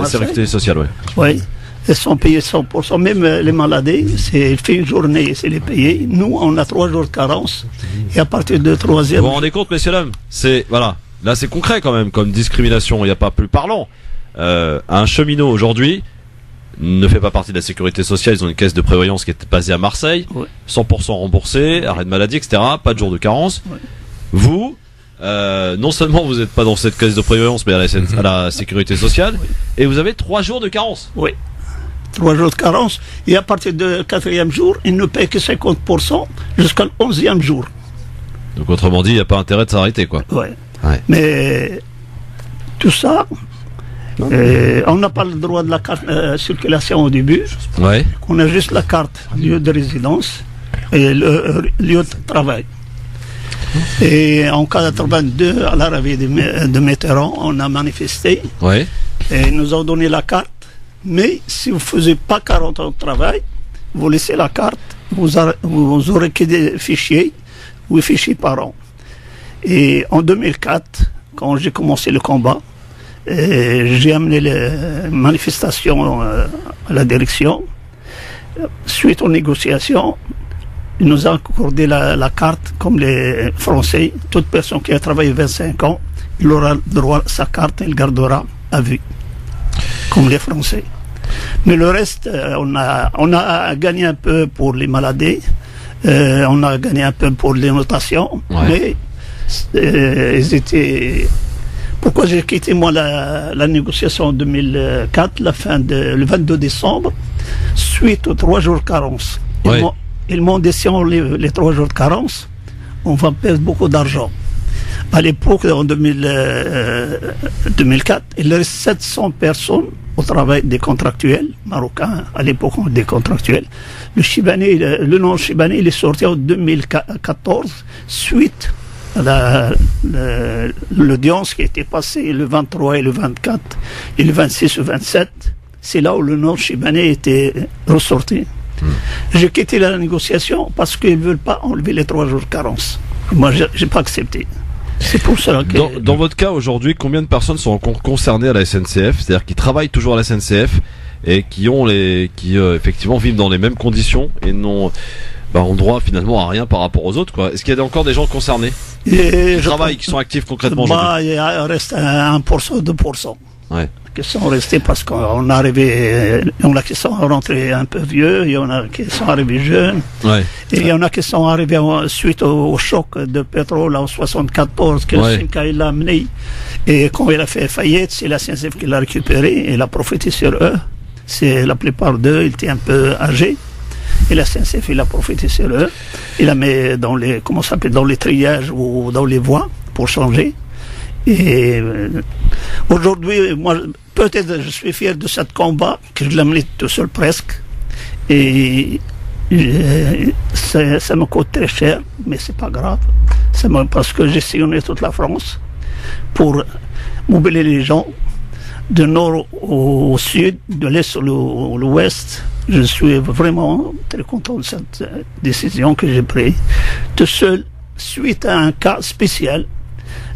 sécurité sociale. Oui. Oui. Ils sont payés 100%, même les maladies, il fait une journée, c'est les payer. Nous, on a 3 jours de carence, et à partir de 3e... Vous vous rendez compte, messieurs dames, voilà, là c'est concret quand même, comme discrimination, il n'y a pas plus parlant. Un cheminot aujourd'hui ne fait pas partie de la sécurité sociale, ils ont une caisse de prévoyance qui est basée à Marseille, oui, 100% remboursé, arrêt de maladie, etc., pas de jour de carence. Oui. Vous, non seulement vous n'êtes pas dans cette caisse de prévoyance, mais à la sécurité sociale, oui, et vous avez 3 jours de carence. Oui. 3 jours de carence, et à partir du 4e jour, ils ne paient que 50% jusqu'à le 11e jour. Donc autrement dit, il n'y a pas intérêt de s'arrêter, quoi. Ouais. Ouais. Mais tout ça, on n'a pas le droit de la carte circulation au début. Ouais. On a juste la carte lieu de résidence et le lieu de travail. Et en 82, à l'arrivée de Mitterrand, on a manifesté. Ouais. Et ils nous ont donné la carte. Mais si vous ne faisiez pas 40 ans de travail, vous laissez la carte, vous aurez que des fichiers, ou fichiers par an. Et en 2004, quand j'ai commencé le combat, j'ai amené les manifestations à la direction. Suite aux négociations, il nous a accordé la carte comme les Français. Toute personne qui a travaillé 25 ans, il aura le droit à sa carte, il gardera à vue, comme les Français. Mais le reste, on a gagné un peu pour les maladies, on a gagné un peu pour les notations, ouais, mais ils étaient... Pourquoi j'ai quitté moi la négociation en 2004, le 22 décembre, suite aux 3 jours de carence. Ouais. Ils m'ont dit si on les 3 jours de carence, on va perdre beaucoup d'argent. À l'époque, en 2004, il reste 700 personnes au travail des contractuels marocains. À l'époque, des contractuels. Le nom Chibani, il est sorti en 2014, suite l'audience qui était passée le 23 et le 24 et le 26 et le 27, c'est là où le nom Chibani était ressorti. J'ai quitté la négociation parce qu'ils ne veulent pas enlever les 3 jours de carence. Moi, je n'ai pas accepté. C'est pour ça que... Dans votre cas, aujourd'hui, combien de personnes sont concernées à la SNCF, c'est-à-dire qui travaillent toujours à la SNCF et qui effectivement vivent dans les mêmes conditions et ont droit finalement à rien par rapport aux autres, quoi. Est-ce qu'il y a encore des gens concernés qui travaillent, qui sont actifs concrètement aujourd'hui? Il reste 1%, 2%. Ouais. Qui sont restés parce qu'on est arrivé, il y en a qui sont rentrés un peu vieux, il y en a qui sont arrivés jeunes, et il y en a qui sont arrivés suite au choc de pétrole en 74 que le Simca il a amené, et quand il a fait faillite, c'est la SNCF qui l'a récupéré, et il a profité sur eux. C'est la plupart d'eux, ils étaient un peu âgés, et la SNCF il a profité sur eux, il la met dans les, comment ça s'appelle, dans les triages ou dans les voies pour changer. Et aujourd'hui, moi, peut-être je suis fier de ce combat, que je l'ai mené tout seul presque. Et ça me coûte très cher, mais c'est pas grave. Parce que j'ai sillonné toute la France pour mobiliser les gens de nord au sud, de l'est à l'ouest. Je suis vraiment très content de cette décision que j'ai prise. Tout seul, suite à un cas spécial.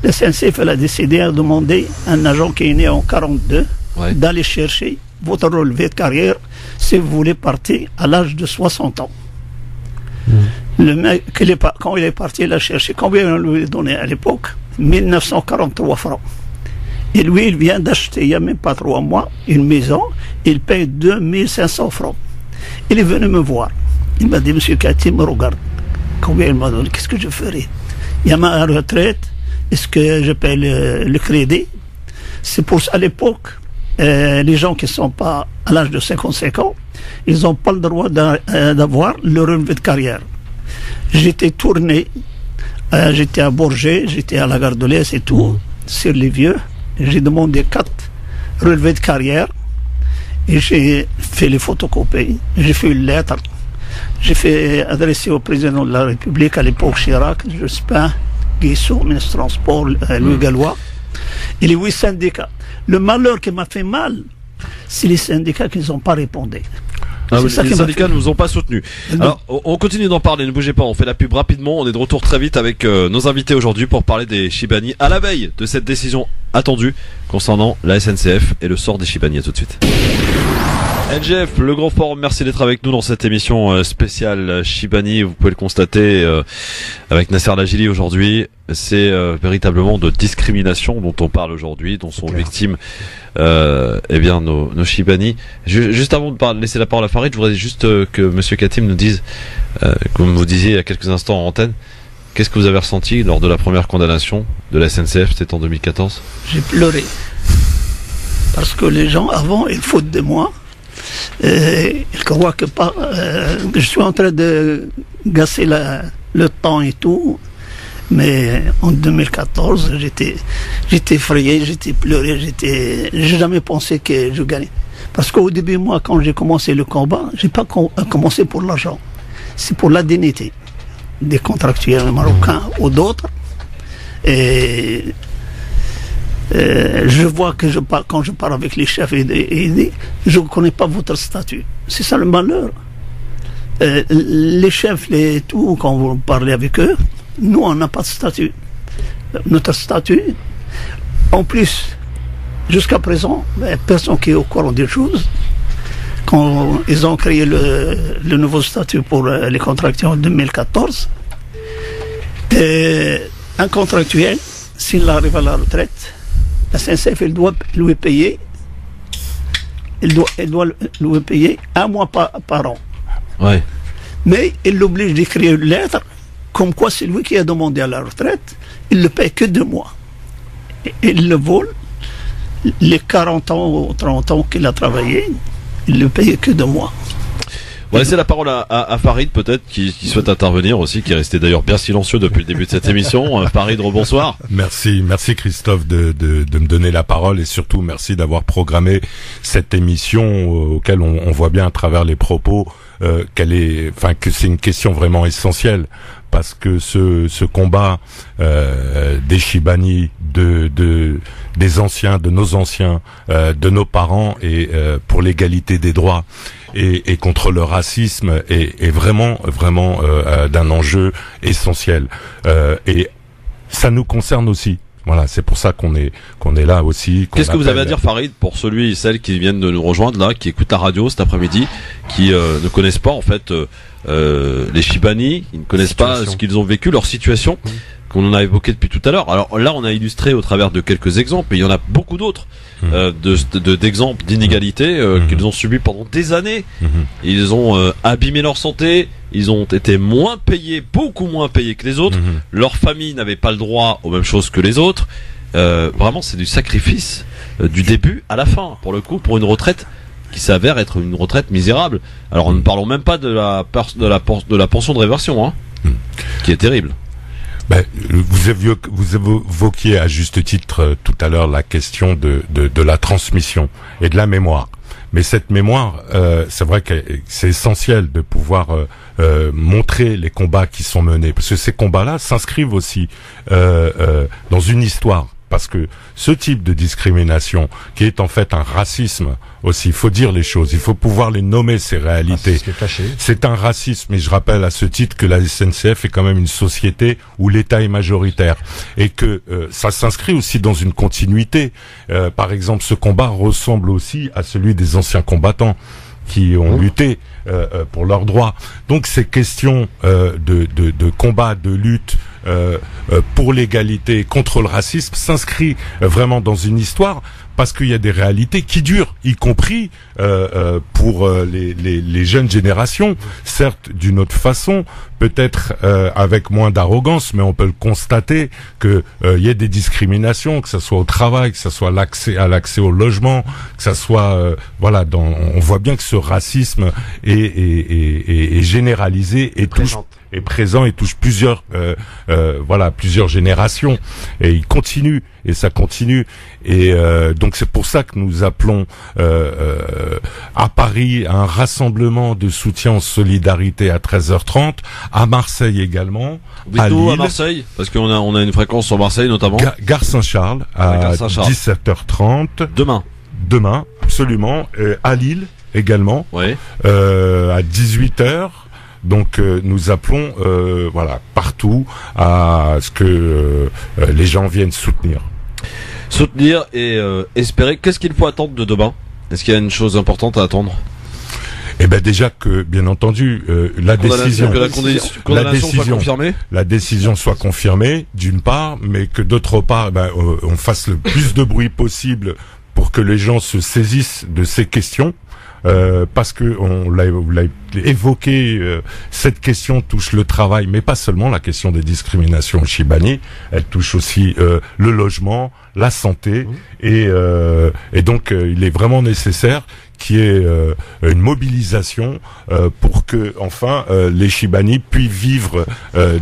La SNCF a décidé à demander à un agent qui est né en 42 d'aller chercher votre relevé de carrière si vous voulez partir à l'âge de 60 ans. Le mec, quand il est parti, il a cherché combien on lui a donné à l'époque? 1943 francs. Et lui, il vient d'acheter, il n'y a même pas 3 mois, une maison, il paye 2500 francs. Il est venu me voir. Il m'a dit, monsieur Katim, regarde, combien il m'a donné, qu'est-ce que je ferai? Il y a ma retraite. Est-ce que je paye le crédit? C'est pour ça, à l'époque, les gens qui ne sont pas à l'âge de 55 ans, ils n'ont pas le droit d'avoir le relevé de carrière. J'étais tourné, j'étais à Bourget, j'étais à la gare de l'Est et tout, sur les vieux. J'ai demandé 4 relevés de carrière et j'ai fait les photocopies, j'ai fait une lettre, j'ai fait adresser au président de la République à l'époque, Chirac, Jospin, Guissot, ministre des Transports, Louis Gallois, et les 8 syndicats. Le malheur qui m'a fait mal, c'est les syndicats qui n'ont pas répondu. Les syndicats ne nous ont pas soutenus. Alors, on continue d'en parler, ne bougez pas, on fait la pub rapidement, on est de retour très vite avec nos invités aujourd'hui pour parler des Chibani à la veille de cette décision attendue concernant la SNCF et le sort des Chibani. À tout de suite. NGF, le grand forum, merci d'être avec nous dans cette émission spéciale Chibani. Vous pouvez le constater avec Nasser Lajili aujourd'hui. C'est véritablement de discrimination dont on parle aujourd'hui, dont sont victimes nos Chibani. Juste avant de laisser la parole à Farid, je voudrais juste que Monsieur Katim nous dise, comme vous disiez il y a quelques instants en antenne, qu'est-ce que vous avez ressenti lors de la première condamnation de la SNCF, c'était en 2014? J'ai pleuré. Parce que les gens avant, ils foutent de moi. Ils croient que je suis en train de gasser le temps et tout. Mais en 2014, j'étais effrayé, j'étais pleuré, j'ai jamais pensé que je gagnais. Parce qu'au début, moi, quand j'ai commencé le combat, j'ai pas commencé pour l'argent. C'est pour la dignité des contractuels marocains ou d'autres. Et je vois que quand je parle avec les chefs et je ne connais pas votre statut. C'est ça le malheur. Les chefs, tout, quand vous parlez avec eux, nous, on n'a pas de statut. Notre statut, en plus, jusqu'à présent, personne qui est au courant des choses. Quand ils ont créé le nouveau statut pour les contractuels en 2014, un contractuel, s'il arrive à la retraite, la SNCF, elle doit lui payer, elle doit lui payer 1 mois par an. Ouais. Mais il l'oblige d'écrire une lettre, comme quoi c'est lui qui a demandé à la retraite, il ne le paye que 2 mois. Et il le vole, les 40 ans ou 30 ans qu'il a travaillé, il ne le paye que 2 mois. On va laisser la parole à Farid, peut-être, qui souhaite intervenir aussi, qui est resté d'ailleurs bien silencieux depuis le début de cette émission. Farid, rebonsoir. Merci Christophe de me donner la parole et surtout merci d'avoir programmé cette émission auquel on voit bien à travers les propos que c'est une question vraiment essentielle. Parce que ce combat des Chibani, des anciens, de nos anciens, de nos parents et pour l'égalité des droits et contre le racisme est vraiment d'un enjeu essentiel. Et ça nous concerne aussi. Voilà, c'est pour ça qu'on est là aussi. Qu'est-ce que vous avez à dire, Farid, pour celui et celles qui viennent de nous rejoindre là, qui écoutent la radio cet après-midi, qui ne connaissent pas en fait les Chibani, ils ne connaissent pas ce qu'ils ont vécu, leur situation, qu'on en a évoqué depuis tout à l'heure. Alors là, on a illustré au travers de quelques exemples, mais il y en a beaucoup d'autres d'exemples d'inégalités qu'ils ont subi pendant des années. Ils ont abîmé leur santé. Ils ont été moins payés, beaucoup moins payés que les autres. Leur famille n'avait pas le droit aux mêmes choses que les autres. Vraiment, c'est du sacrifice du début à la fin. Pour le coup, pour une retraite qui s'avère être une retraite misérable. Alors, ne parlons même pas de la pension de réversion, hein, qui est terrible. Ben, vous évoquiez à juste titre tout à l'heure la question de la transmission et de la mémoire. Mais cette mémoire, c'est vrai que c'est essentiel de pouvoir montrer les combats qui sont menés, parce que ces combats-là s'inscrivent aussi dans une histoire. Parce que ce type de discrimination, qui est en fait un racisme aussi, il faut dire les choses, il faut pouvoir les nommer, ces réalités. C'est un racisme, et je rappelle à ce titre que la SNCF est quand même une société où l'État est majoritaire, et que ça s'inscrit aussi dans une continuité. Par exemple, ce combat ressemble aussi à celui des anciens combattants qui ont lutté pour leurs droits. Donc ces questions de combat, de lutte pour l'égalité, contre le racisme, s'inscrit vraiment dans une histoire, parce qu'il y a des réalités qui durent, y compris pour les jeunes générations, certes d'une autre façon, peut-être avec moins d'arrogance, mais on peut le constater que il y a des discriminations, que ce soit au travail, que ce soit l'accès au logement, que ce soit on voit bien que ce racisme est généralisé et est présent et touche plusieurs générations, et il continue, et ça continue, et donc c'est pour ça que nous appelons à Paris un rassemblement de soutien en solidarité à 13h30, à Marseille également, à Lille, à Marseille, parce qu'on a une fréquence sur Marseille notamment, Gare Saint-Charles à 17h30 demain absolument, à Lille également, à 18h. Donc nous appelons partout à ce que les gens viennent soutenir et espérer. Qu'est-ce qu'il faut attendre de demain? Est-ce qu'il y a une chose importante à attendre? Eh ben déjà que, bien entendu, la décision soit confirmée d'une part, mais que d'autre part, on fasse le plus de bruit possible pour que les gens se saisissent de ces questions. Parce que vous l'avez évoqué, cette question touche le travail, mais pas seulement. La question des discriminations Chibani, elle touche aussi le logement, la santé, et donc il est vraiment nécessaire qu'il y ait une mobilisation pour que enfin les Chibani puissent vivre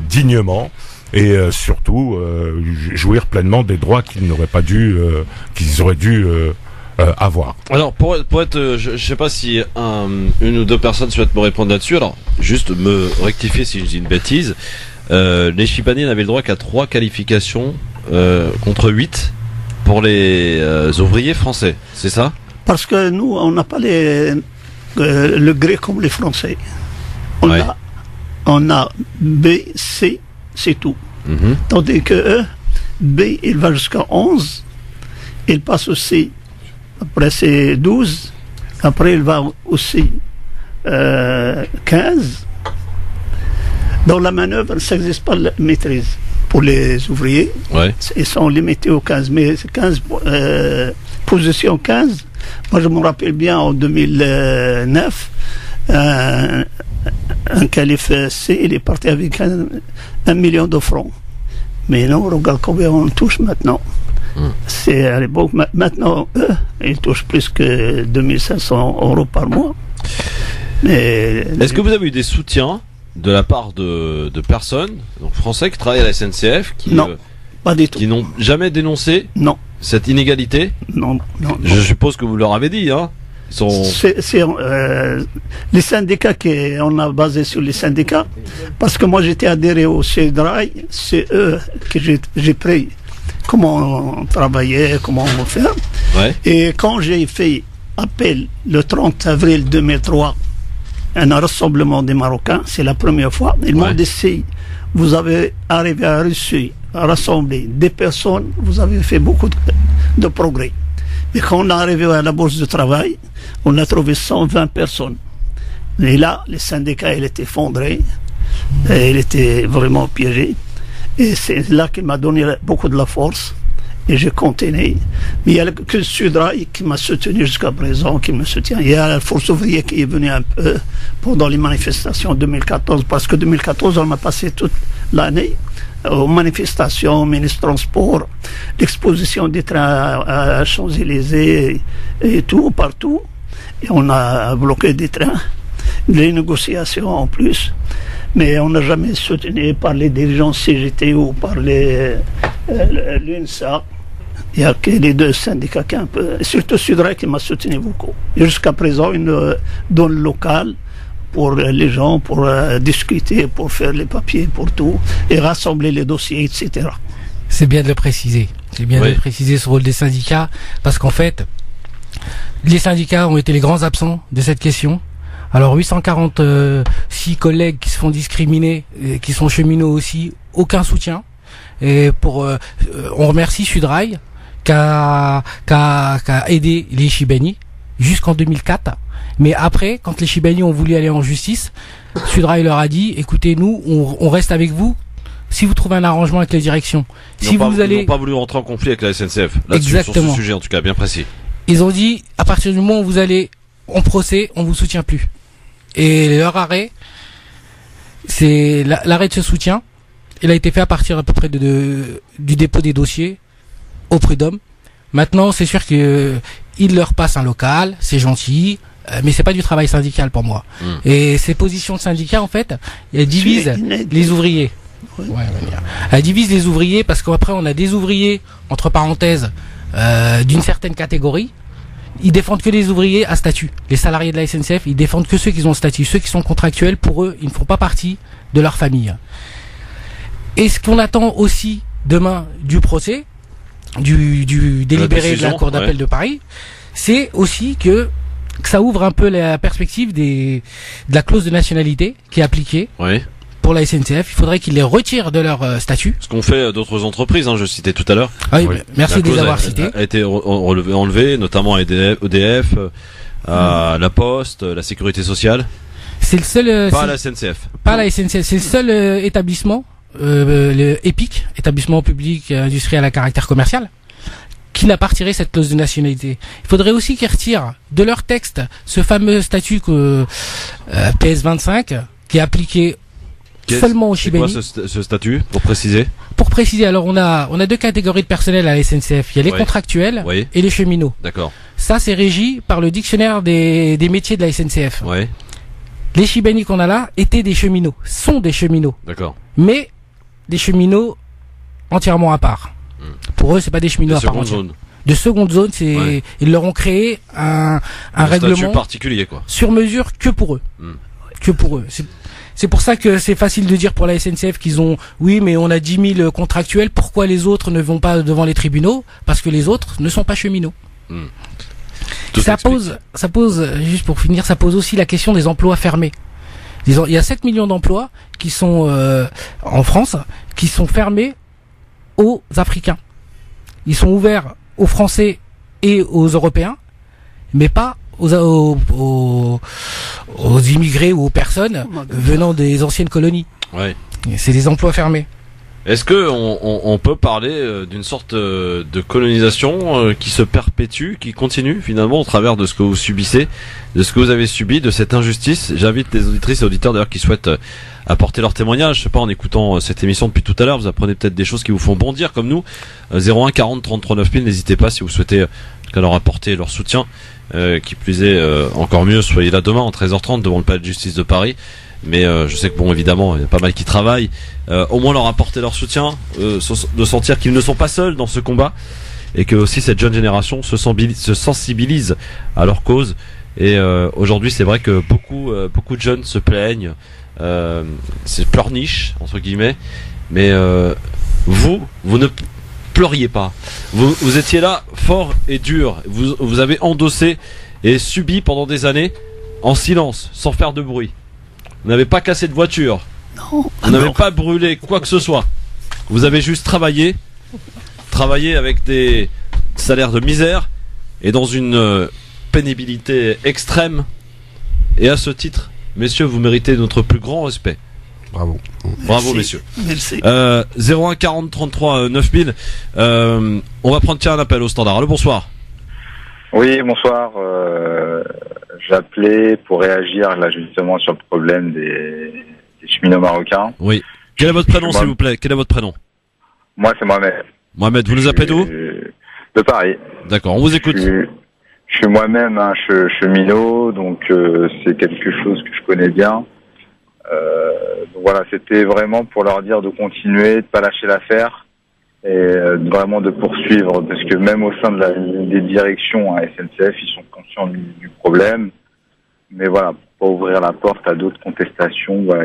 dignement. Et surtout jouir pleinement des droits qu'ils auraient dû avoir. Alors pour être je sais pas si une ou deux personnes souhaitent me répondre là-dessus. Alors juste me rectifier si je dis une bêtise. Les Chibani n'avaient le droit qu'à 3 qualifications contre 8 pour les ouvriers français, c'est ça? Parce que nous on n'a pas le gré comme les Français. On a B, C, c'est tout. Tandis que B il va jusqu'à 11, il passe au C. Après c'est 12, après il va aussi 15. Dans la manœuvre, ça n'existe pas la maîtrise. Pour les ouvriers, ils sont limités aux 15, mais 15 position 15. Moi je me rappelle bien en 2009, un calife C, il est parti avec 1 million de francs. Mais non, regarde combien on touche maintenant. C'est à l'époque, maintenant, ils touchent plus que 2500 € par mois. Est-ce que vous avez eu des soutiens de la part de personnes donc français qui travaillent à la SNCF non, pas du tout. Qui n'ont jamais dénoncé cette inégalité? Non. Je suppose que vous leur avez dit, hein. Les syndicats qu'on a basé sur les syndicats, parce que moi j'étais adhéré au CEDRAI, c'est eux que j'ai pris comment travailler, comment faire. Ouais. Et quand j'ai fait appel le 30 avril 2003, un rassemblement des Marocains, c'est la première fois, ils m'ont dit si vous avez arrivé à réussir à rassembler des personnes, vous avez fait beaucoup de progrès. Mais quand on est arrivé à la bourse de travail, on a trouvé 120 personnes. Et là, les syndicats, ils étaient effondrés, et ils étaient vraiment piégés. Et c'est là qu'il m'a donné beaucoup de la force, et j'ai continué. Mais il n'y a que Sudrail qui m'a soutenu jusqu'à présent, qui me soutient. Il y a la force ouvrière qui est venue un peu pendant les manifestations 2014, parce que 2014, on a passé toute l'année aux manifestations, au ministre Transport, l'exposition des trains à Champs-Élysées et tout, partout. Et on a bloqué des trains, les négociations en plus. Mais on n'a jamais soutenu par les dirigeants CGT ou par l'UNSA. Il n'y a que les deux syndicats qui un peu, surtout Sudrail qui m'a soutenu beaucoup. Jusqu'à présent, une donne locale pour les gens, pour discuter, pour faire les papiers, pour tout, et rassembler les dossiers, etc. C'est bien de le préciser. C'est bien de le préciser ce rôle des syndicats, parce qu'en fait, les syndicats ont été les grands absents de cette question. Alors 846 collègues qui se font discriminer, et qui sont cheminots aussi, aucun soutien. Et on remercie Sudrail qui a aidé les Chibani jusqu'en 2004. Mais après, quand les Chibani ont voulu aller en justice, Sudrail leur a dit, écoutez, nous, on reste avec vous si vous trouvez un arrangement avec les directions. Ils n'ont pas voulu rentrer en conflit avec la SNCF. Là-dessus, sur ce sujet, en tout cas, bien précis. Ils ont dit, à partir du moment où vous allez en procès, on vous soutient plus. Et leur arrêt, c'est l'arrêt de ce soutien. Il a été fait à partir à peu près du dépôt des dossiers au prud'homme. Maintenant, c'est sûr que il leur passe un local, c'est gentil, mais c'est pas du travail syndical pour moi. Et ces positions de syndicats, en fait, elles divisent les ouvriers. Elles divisent les ouvriers parce qu'après on a des ouvriers entre parenthèses d'une certaine catégorie. Ils défendent que les ouvriers à statut. Les salariés de la SNCF, ils défendent que ceux qui ont statut. Ceux qui sont contractuels, pour eux, ils ne font pas partie de leur famille. Et ce qu'on attend aussi demain du procès, du délibéré de la Cour d'appel de Paris, c'est aussi que ça ouvre un peu la perspective de la clause de nationalité qui est appliquée pour la SNCF. Il faudrait qu'ils les retirent de leur statut. Ce qu'ont fait d'autres entreprises, je citais tout à l'heure. Ah oui, merci de les avoir cités. A été enlevé, notamment à EDF, à la Poste, la Sécurité sociale. C'est le seul. Pas à la SNCF. Pas à la SNCF. C'est le seul établissement, le EPIC, établissement public industriel à caractère commercial, qui n'a pas retiré cette clause de nationalité. Il faudrait aussi qu'ils retirent de leur texte ce fameux statut PS25 qui est appliqué seulement aux Chibani. C'est quoi ce statut, pour préciser? Pour préciser, alors on a deux catégories de personnel à la SNCF. Il y a les contractuels et les cheminots. D'accord. Ça, c'est régi par le dictionnaire des métiers de la SNCF. Les Chibani qu'on a là étaient des cheminots, sont des cheminots. D'accord. Mais des cheminots entièrement à part. Pour eux, c'est pas des cheminots à part entière. De seconde zone, ils leur ont créé un règlement statut particulier, quoi. Sur mesure que pour eux. Que pour eux. C'est pour ça que c'est facile de dire pour la SNCF qu'ils ont, oui, mais on a 10 000 contractuels, pourquoi les autres ne vont pas devant les tribunaux? Parce que les autres ne sont pas cheminots. Ça pose, juste pour finir, ça pose aussi la question des emplois fermés. Il y a 7 millions d'emplois qui sont en France, qui sont fermés aux Africains. Ils sont ouverts aux Français et aux Européens, mais pas aux immigrés ou aux personnes venant des anciennes colonies. C'est des emplois fermés. Est-ce que on peut parler d'une sorte de colonisation qui se perpétue, qui continue finalement au travers de ce que vous subissez, de ce que vous avez subi, de cette injustice? J'invite les auditrices et auditeurs d'ailleurs qui souhaitent apporter leur témoignage. Je sais pas, en écoutant cette émission depuis tout à l'heure, vous apprenez peut-être des choses qui vous font bondir comme nous. 01 40 33 9000, n'hésitez pas si vous souhaitez qu'à leur apporter leur soutien. Qui plus est, encore mieux, soyez là demain en 13h30 devant le palais de justice de Paris. Mais je sais que bon, évidemment, il y a pas mal qui travaillent. Au moins leur apporter leur soutien, de sentir qu'ils ne sont pas seuls dans ce combat, et que aussi cette jeune génération se sensibilise à leur cause. Et aujourd'hui, c'est vrai que beaucoup de jeunes se plaignent, c'est pleurniche entre guillemets. Mais vous ne pleuriez pas. Vous étiez là, fort et dur. Vous avez endossé et subi pendant des années en silence, sans faire de bruit. Vous n'avez pas cassé de voiture. Non. Vous n'avez pas brûlé quoi que ce soit. Vous avez juste travaillé avec des salaires de misère et dans une pénibilité extrême. Et à ce titre, messieurs, vous méritez notre plus grand respect. Bravo. Bravo, messieurs. Merci. 01 40 33 9000. On va prendre un appel au standard. Allô, bonsoir. Oui, bonsoir. J'appelais pour réagir là justement sur le problème des cheminots marocains. Oui. Quel est votre prénom, s'il vous plaît? Quel est votre prénom? Moi, c'est Mohamed. Mohamed, vous nous appelez d'où? De Paris. D'accord, on vous écoute. Je suis moi-même un cheminot, donc c'est quelque chose que je connais bien. Donc voilà, c'était vraiment pour leur dire de continuer, de pas lâcher l'affaire et vraiment de poursuivre, parce que même au sein des directions à SNCF, ils sont conscients du problème. Mais voilà, pour pas ouvrir la porte à d'autres contestations, voilà.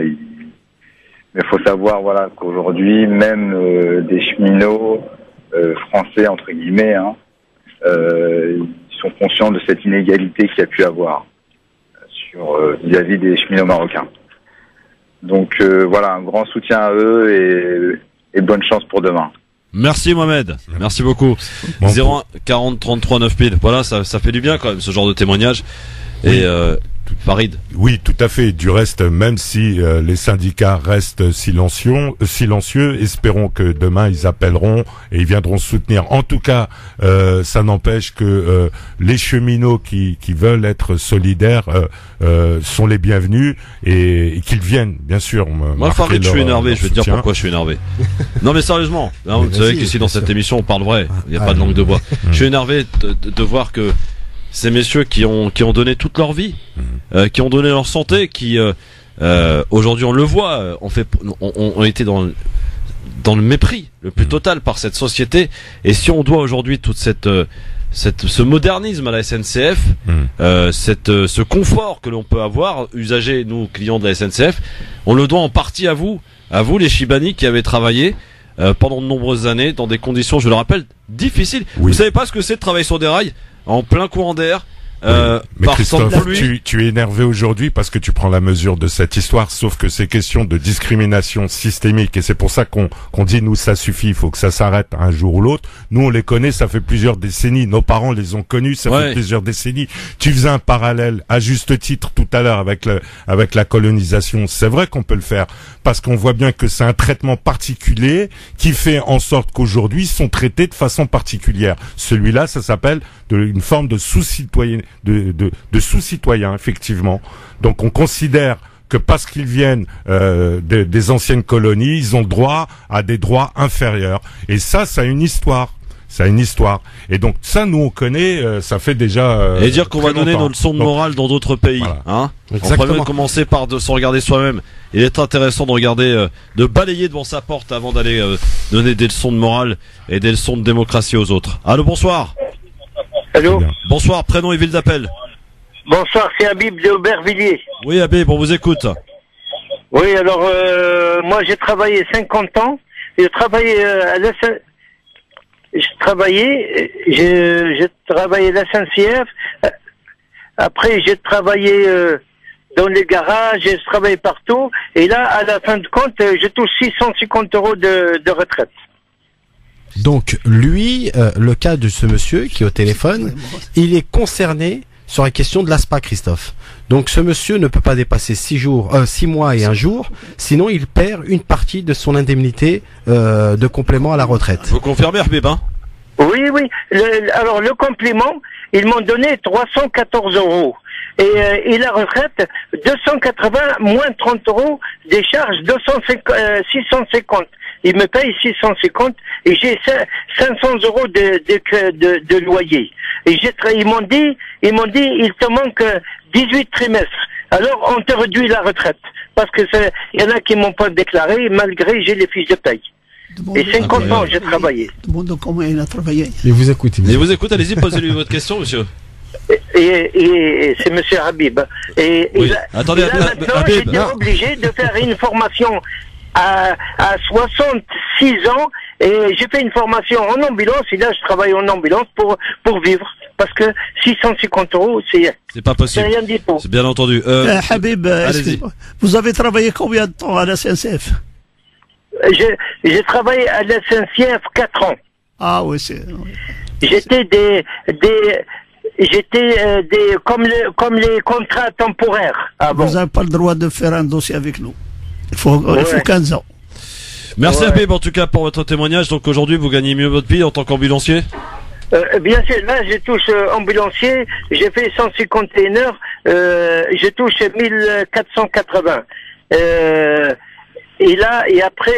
Mais il faut savoir, voilà, qu'aujourd'hui, même des cheminots français entre guillemets, ils sont conscients de cette inégalité qu'il y a pu avoir sur vis-à-vis des cheminots marocains. Donc voilà, un grand soutien à eux et bonne chance pour demain. Merci Mohamed, merci beaucoup. 01 40 33 9000. Voilà, ça fait du bien quand même ce genre de témoignage. Et Farid. Oui, tout à fait. Du reste, même si les syndicats restent silencieux, espérons que demain ils appelleront et ils viendront soutenir. En tout cas, ça n'empêche que les cheminots qui veulent être solidaires sont les bienvenus et qu'ils viennent, bien sûr. Moi, Farid, je suis énervé. Je vais te dire pourquoi je suis énervé. Non, mais sérieusement, hein, vous savez qu'ici dans cette émission, on parle vrai. Il n'y a pas de langue de bois. Je suis énervé de voir que ces messieurs qui ont donné toute leur vie, qui ont donné leur santé, qui aujourd'hui on le voit, on était dans le mépris le plus total par cette société. Et si on doit aujourd'hui toute ce modernisme à la SNCF, ce confort que l'on peut avoir, usagers, nous clients de la SNCF, on le doit en partie à vous les Chibani qui avez travaillé pendant de nombreuses années dans des conditions, je le rappelle, difficiles. Oui. Vous savez pas ce que c'est de travailler sur des rails en plein courant d'air. Mais Christophe, tu es énervé aujourd'hui parce que tu prends la mesure de cette histoire, sauf que c'est question de discrimination systémique et c'est pour ça qu'on dit nous ça suffit, il faut que ça s'arrête un jour ou l'autre. Nous on les connaît, ça fait plusieurs décennies, nos parents les ont connus, ça fait plusieurs décennies. Tu faisais un parallèle à juste titre tout à l'heure avec la colonisation, c'est vrai qu'on peut le faire parce qu'on voit bien que c'est un traitement particulier qui fait en sorte qu'aujourd'hui ils sont traités de façon particulière. Celui-là, ça s'appelle une forme de sous-citoyen, de sous-citoyens, effectivement. Donc on considère que parce qu'ils viennent des anciennes colonies, ils ont droit à des droits inférieurs. Et ça a une histoire. Ça a une histoire. Et donc ça, nous on connaît, ça fait déjà. Et dire qu'on va donner nos leçons de morale dans d'autres pays, voilà. Hein. On pourrait même commencer par se regarder soi-même. Il est intéressant de regarder, de balayer devant sa porte avant d'aller donner des leçons de morale et des leçons de démocratie aux autres. Allô, bonsoir. Allô. Bonsoir, prénom et ville d'appel. Bonsoir, c'est Habib de Aubervilliers. Oui, Habib, on vous écoute. Oui, alors moi j'ai travaillé 50 ans. J'ai travaillé à la j'ai travaillé à la SNCF. Après, j'ai travaillé dans les garages, j'ai travaillé partout. Et là, à la fin de compte, je touche 650 € de retraite. Donc, lui, le cas de ce monsieur qui est au téléphone, il est concerné sur la question de l'ASPA, Christophe. Donc, ce monsieur ne peut pas dépasser 6 mois et un jour, sinon il perd une partie de son indemnité de complément à la retraite. Vous confirmez, Herbib, hein? Oui. Alors, le complément, ils m'ont donné 314 €. Et la retraite, 280 moins 30 € des charges, 650. il me paye 650 et j'ai 500 euros de loyer. Et ils m'ont dit, il te manque 18 trimestres. Alors, on te réduit la retraite. Parce que il y en a qui m'ont pas déclaré, malgré j'ai les fiches de paye. Et 50 ans, j'ai travaillé. Demande comment il a travaillé. Il vous écoute. Il vous écoute, allez-y, posez-lui votre question, monsieur. Et c'est monsieur Habib. Et oui. Attendez, là, maintenant, j'étais obligé de faire une formation à 66 ans, et j'ai fait une formation en ambulance, et là, je travaille en ambulance pour vivre. Parce que 650 euros, c'est pas possible. C'est rien dit pour. C'est bien entendu. Habib, vous avez travaillé combien de temps à la SNCF? J'ai travaillé à la SNCF 4 ans. Ah oui, c'est... J'étais comme les contrats temporaires. Vous n'avez pas le droit de faire un dossier avec nous. Il faut 15 ans. Merci Habib en tout cas pour votre témoignage. Donc aujourd'hui, vous gagnez mieux votre vie en tant qu'ambulancier? Bien sûr, là je touche ambulancier, j'ai fait 151 heures, je touche 1480. Et après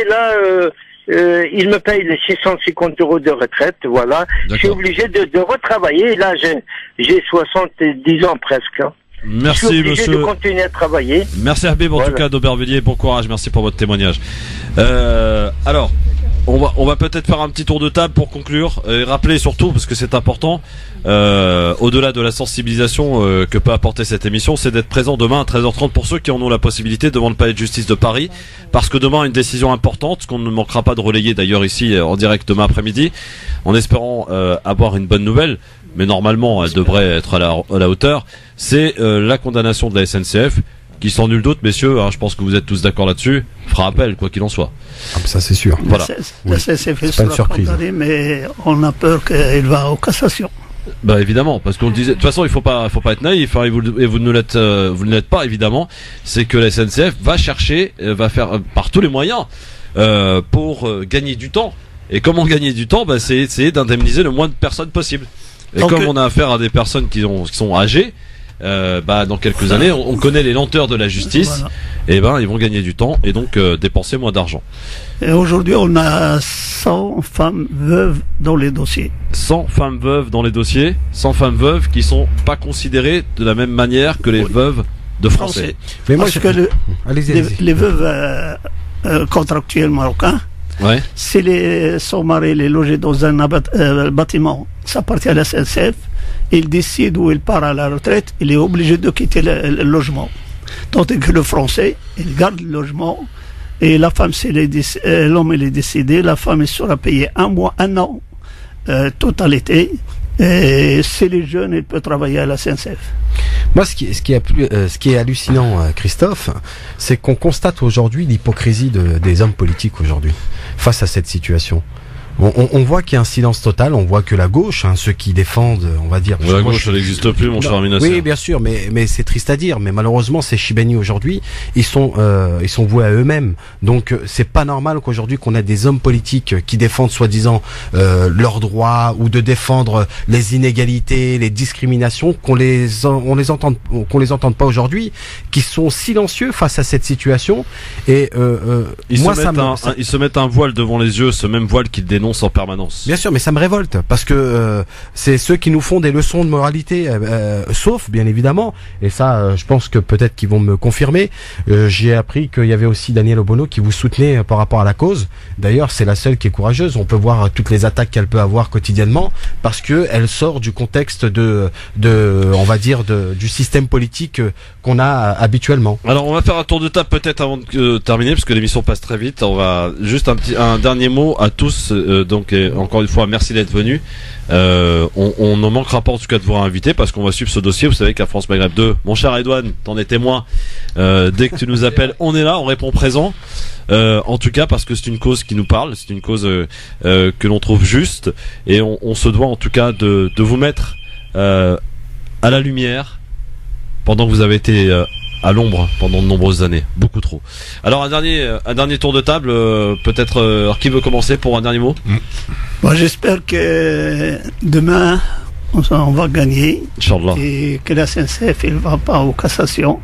il me paye les 650 euros de retraite, voilà. Je suis obligé de retravailler, là j'ai 70 ans presque. Hein. Merci je suis obligé monsieur. de continuer à travailler. Merci Habib en tout cas d'Aubervilliers, bon courage, merci pour votre témoignage. Alors, on va peut-être faire un petit tour de table pour conclure et rappeler surtout, parce que c'est important, au-delà de la sensibilisation que peut apporter cette émission, c'est d'être présent demain à 13h30 pour ceux qui en ont la possibilité devant le palais de justice de Paris, parce que demain une décision importante qu'on ne manquera pas de relayer d'ailleurs ici en direct demain après-midi, en espérant avoir une bonne nouvelle, mais normalement elle devrait être à la hauteur, c'est la condamnation de la SNCF qui, sans nul doute, messieurs, je pense que vous êtes tous d'accord là-dessus, fera appel, quoi qu'il en soit. Ah, ça c'est sûr. Voilà. La SNCF sera condamnée, mais on a peur qu'elle va en cassation. Bah évidemment, parce qu'on le disait. De toute façon, il faut pas être naïf, et vous ne l'êtes pas évidemment. C'est que la SNCF va chercher, va faire par tous les moyens pour gagner du temps. Et comment gagner du temps? Bah c'est essayer d'indemniser le moins de personnes possible. Et donc, comme on a affaire à des personnes qui sont âgées, dans quelques années, on connaît les lenteurs de la justice. Voilà. Et ils vont gagner du temps et donc dépenser moins d'argent. Et aujourd'hui, on a 100 femmes veuves dans les dossiers. 100 femmes veuves dans les dossiers, 100 femmes veuves qui sont pas considérées de la même manière que les veuves de Français. Mais moi, parce que les veuves contractuelles marocains, si son mari est logé dans un bâtiment, ça appartient à la SNCF, il décide où il part à la retraite, il est obligé de quitter le logement. Tandis que le Français, il garde le logement, et la femme, l'homme il est décédé, la femme elle sera payée un an, totalité, et si les jeunes, il peut travailler à la SNCF. Moi, ce qui est hallucinant, Christophe, c'est qu'on constate aujourd'hui l'hypocrisie des hommes politiques aujourd'hui face à cette situation. On voit qu'il y a un silence total, on voit que la gauche, ceux qui défendent, on va dire... La gauche, elle n'existe plus, mon cher Aminasser. Oui, bien sûr, mais c'est triste à dire, mais malheureusement, ces Chibani aujourd'hui, ils sont voués à eux-mêmes. Donc, c'est pas normal qu'aujourd'hui, qu'on ait des hommes politiques qui défendent soi-disant leurs droits, ou de défendre les inégalités, les discriminations, qu'on les entende pas aujourd'hui, qui sont silencieux face à cette situation. Et ils se mettent un voile devant les yeux, ce même voile qu'ils dénoncent en permanence. Bien sûr, mais ça me révolte parce que c'est ceux qui nous font des leçons de moralité, sauf bien évidemment, et ça je pense que peut-être qu'ils vont me confirmer, j'ai appris qu'il y avait aussi Danielle Obono qui vous soutenait par rapport à la cause. D'ailleurs, c'est la seule qui est courageuse. On peut voir toutes les attaques qu'elle peut avoir quotidiennement parce que elle sort du contexte on va dire du système politique qu'on a habituellement. Alors on va faire un tour de table peut-être avant de terminer parce que l'émission passe très vite. On va juste un dernier mot à tous. Donc encore une fois, merci d'être venu. On ne manquera pas en tout cas de vous inviter parce qu'on va suivre ce dossier. Vous savez qu'à France Maghreb 2, mon cher Edouane, t'en es témoin. Dès que tu nous appelles, on est là, on répond présent. En tout cas parce que c'est une cause qui nous parle, c'est une cause que l'on trouve juste et on se doit en tout cas de vous mettre à la lumière pendant que vous avez été à l'ombre pendant de nombreuses années, beaucoup trop. Alors un dernier tour de table, peut-être qui veut commencer pour un dernier mot? Moi j'espère que demain on va gagner. Inch'Allah. Et que la SNCF ne va pas aux cassations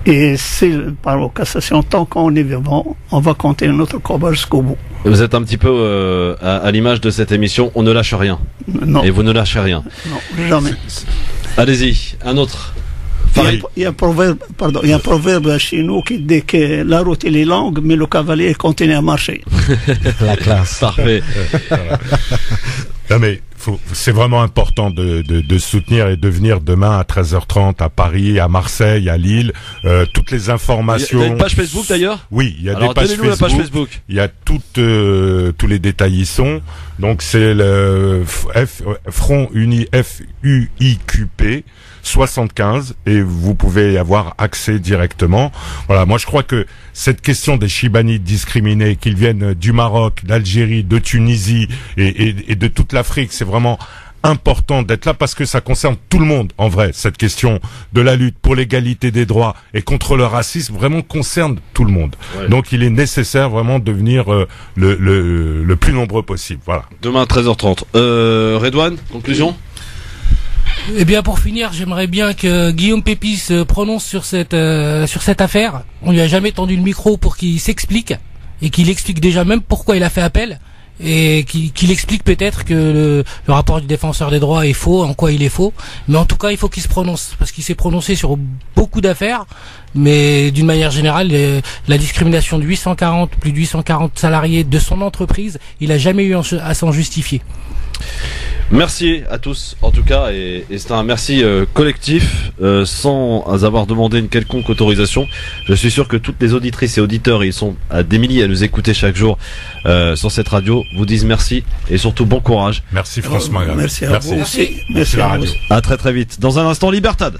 Et si par la cassation, tant qu'on est vivant, on va compter notre combat jusqu'au bout. Vous êtes un petit peu à l'image de cette émission, on ne lâche rien. Non. Et vous ne lâchez rien. Non, jamais. Allez-y, un autre. Il y a un proverbe chez nous qui dit que la route elle est longue, mais le cavalier continue à marcher. La classe. Parfait. Non mais c'est vraiment important de soutenir et de venir demain à 13h30 à Paris, à Marseille, à Lille. Toutes les informations. Il y a une page Facebook d'ailleurs. Oui, il y a Alors, des pages Facebook. La page Facebook. Il y a tous les détails y sont. Donc c'est le Front Uni FUIQP 75 et vous pouvez y avoir accès directement. Voilà, moi je crois que cette question des Chibanites discriminés, qu'ils viennent du Maroc, d'Algérie, de Tunisie et de toute l'Afrique, c'est vraiment important d'être là parce que ça concerne tout le monde en vrai. Cette question de la lutte pour l'égalité des droits et contre le racisme vraiment concerne tout le monde. Ouais. Donc il est nécessaire vraiment de venir le plus nombreux possible. Voilà. Demain à 13h30. Redouane, conclusion? Eh bien, pour finir, j'aimerais bien que Guillaume Pépis se prononce sur cette affaire. On lui a jamais tendu le micro pour qu'il s'explique et qu'il explique déjà même pourquoi il a fait appel et qu'il explique peut-être que le rapport du défenseur des droits est faux, en quoi il est faux. Mais en tout cas, il faut qu'il se prononce parce qu'il s'est prononcé sur beaucoup d'affaires. Mais d'une manière générale, la discrimination de plus de 840 salariés de son entreprise, il a jamais eu à s'en justifier. Merci à tous en tout cas et c'est un merci collectif sans avoir demandé une quelconque autorisation. Je suis sûr que toutes les auditrices et auditeurs, ils sont à des milliers à nous écouter chaque jour sur cette radio, vous disent merci et surtout bon courage. Merci France Maghreb. Merci à vous aussi. Merci la radio. À très très vite. Dans un instant, Libertad.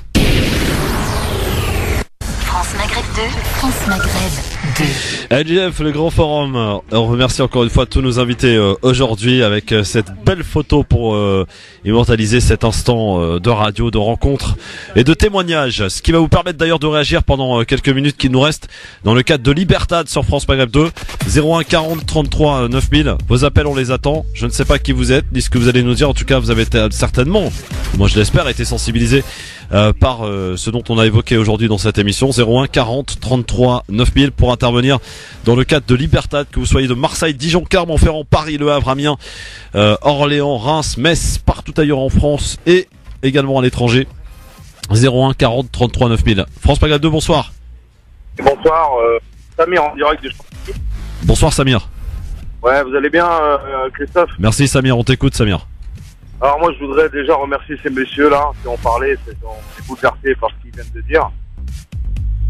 France Maghreb 2, France Maghreb 2. LGF, le grand forum. On remercie encore une fois tous nos invités aujourd'hui avec cette belle photo pour immortaliser cet instant de radio, de rencontre et de témoignage. Ce qui va vous permettre d'ailleurs de réagir pendant quelques minutes qui nous restent dans le cadre de Libertad sur France Maghreb 2. 01 40 33 9000. Vos appels, on les attend. Je ne sais pas qui vous êtes, ni ce que vous allez nous dire. En tout cas, vous avez certainement, moi je l'espère, été sensibilisé par ce dont on a évoqué aujourd'hui dans cette émission. 01 40 33 9000 pour intervenir dans le cadre de Libertad, que vous soyez de Marseille, Dijon, Clermont-Ferrand, Paris, Le Havre, Amiens, Orléans, Reims, Metz, partout ailleurs en France et également à l'étranger. 01 40 33 9000. France Maghreb 2, bonsoir. Bonsoir, Samir en direct de Chantilly. Bonsoir Samir. Ouais, vous allez bien Christophe? Merci Samir, on t'écoute Samir. Alors moi je voudrais déjà remercier ces messieurs-là qui ont parlé, on est bouleversés par ce qu'ils viennent de dire.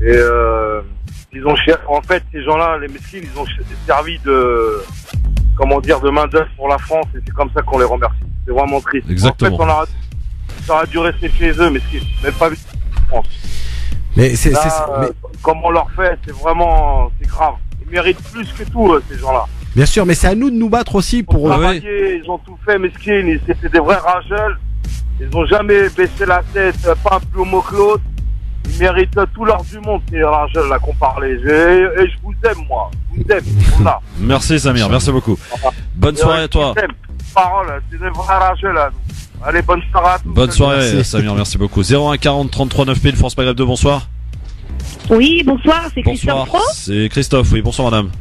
Et ils ont en fait ces gens-là, les mesquines, ils ont servi de main d'œuvre pour la France et c'est comme ça qu'on les remercie. C'est vraiment triste. Exactement. En fait ça aurait dû rester chez eux, mais même pas vu en France. Mais comme on leur fait, c'est grave. Ils méritent plus que tout ces gens-là. Bien sûr, mais c'est à nous de nous battre aussi pour travailler. Ils ont tout fait, mesquines. C'était des vrais rageurs. Ils n'ont jamais baissé la tête, pas un plus homo que l'autre. Ils méritent tout l'or du monde, ces rageurs là qu'on parlait. Et je vous aime, moi. Je vous aime. Voilà. Merci Samir, merci beaucoup. Bonne soirée à toi. Parole, c'est des vrais rageurs là. Allez, bonne soirée à tous. Bonne soirée Samir, merci beaucoup. 01 40 33 9000, France Maghreb 2, bonsoir. Oui, bonsoir, c'est Christophe Pro. C'est Christophe, oui, bonsoir madame.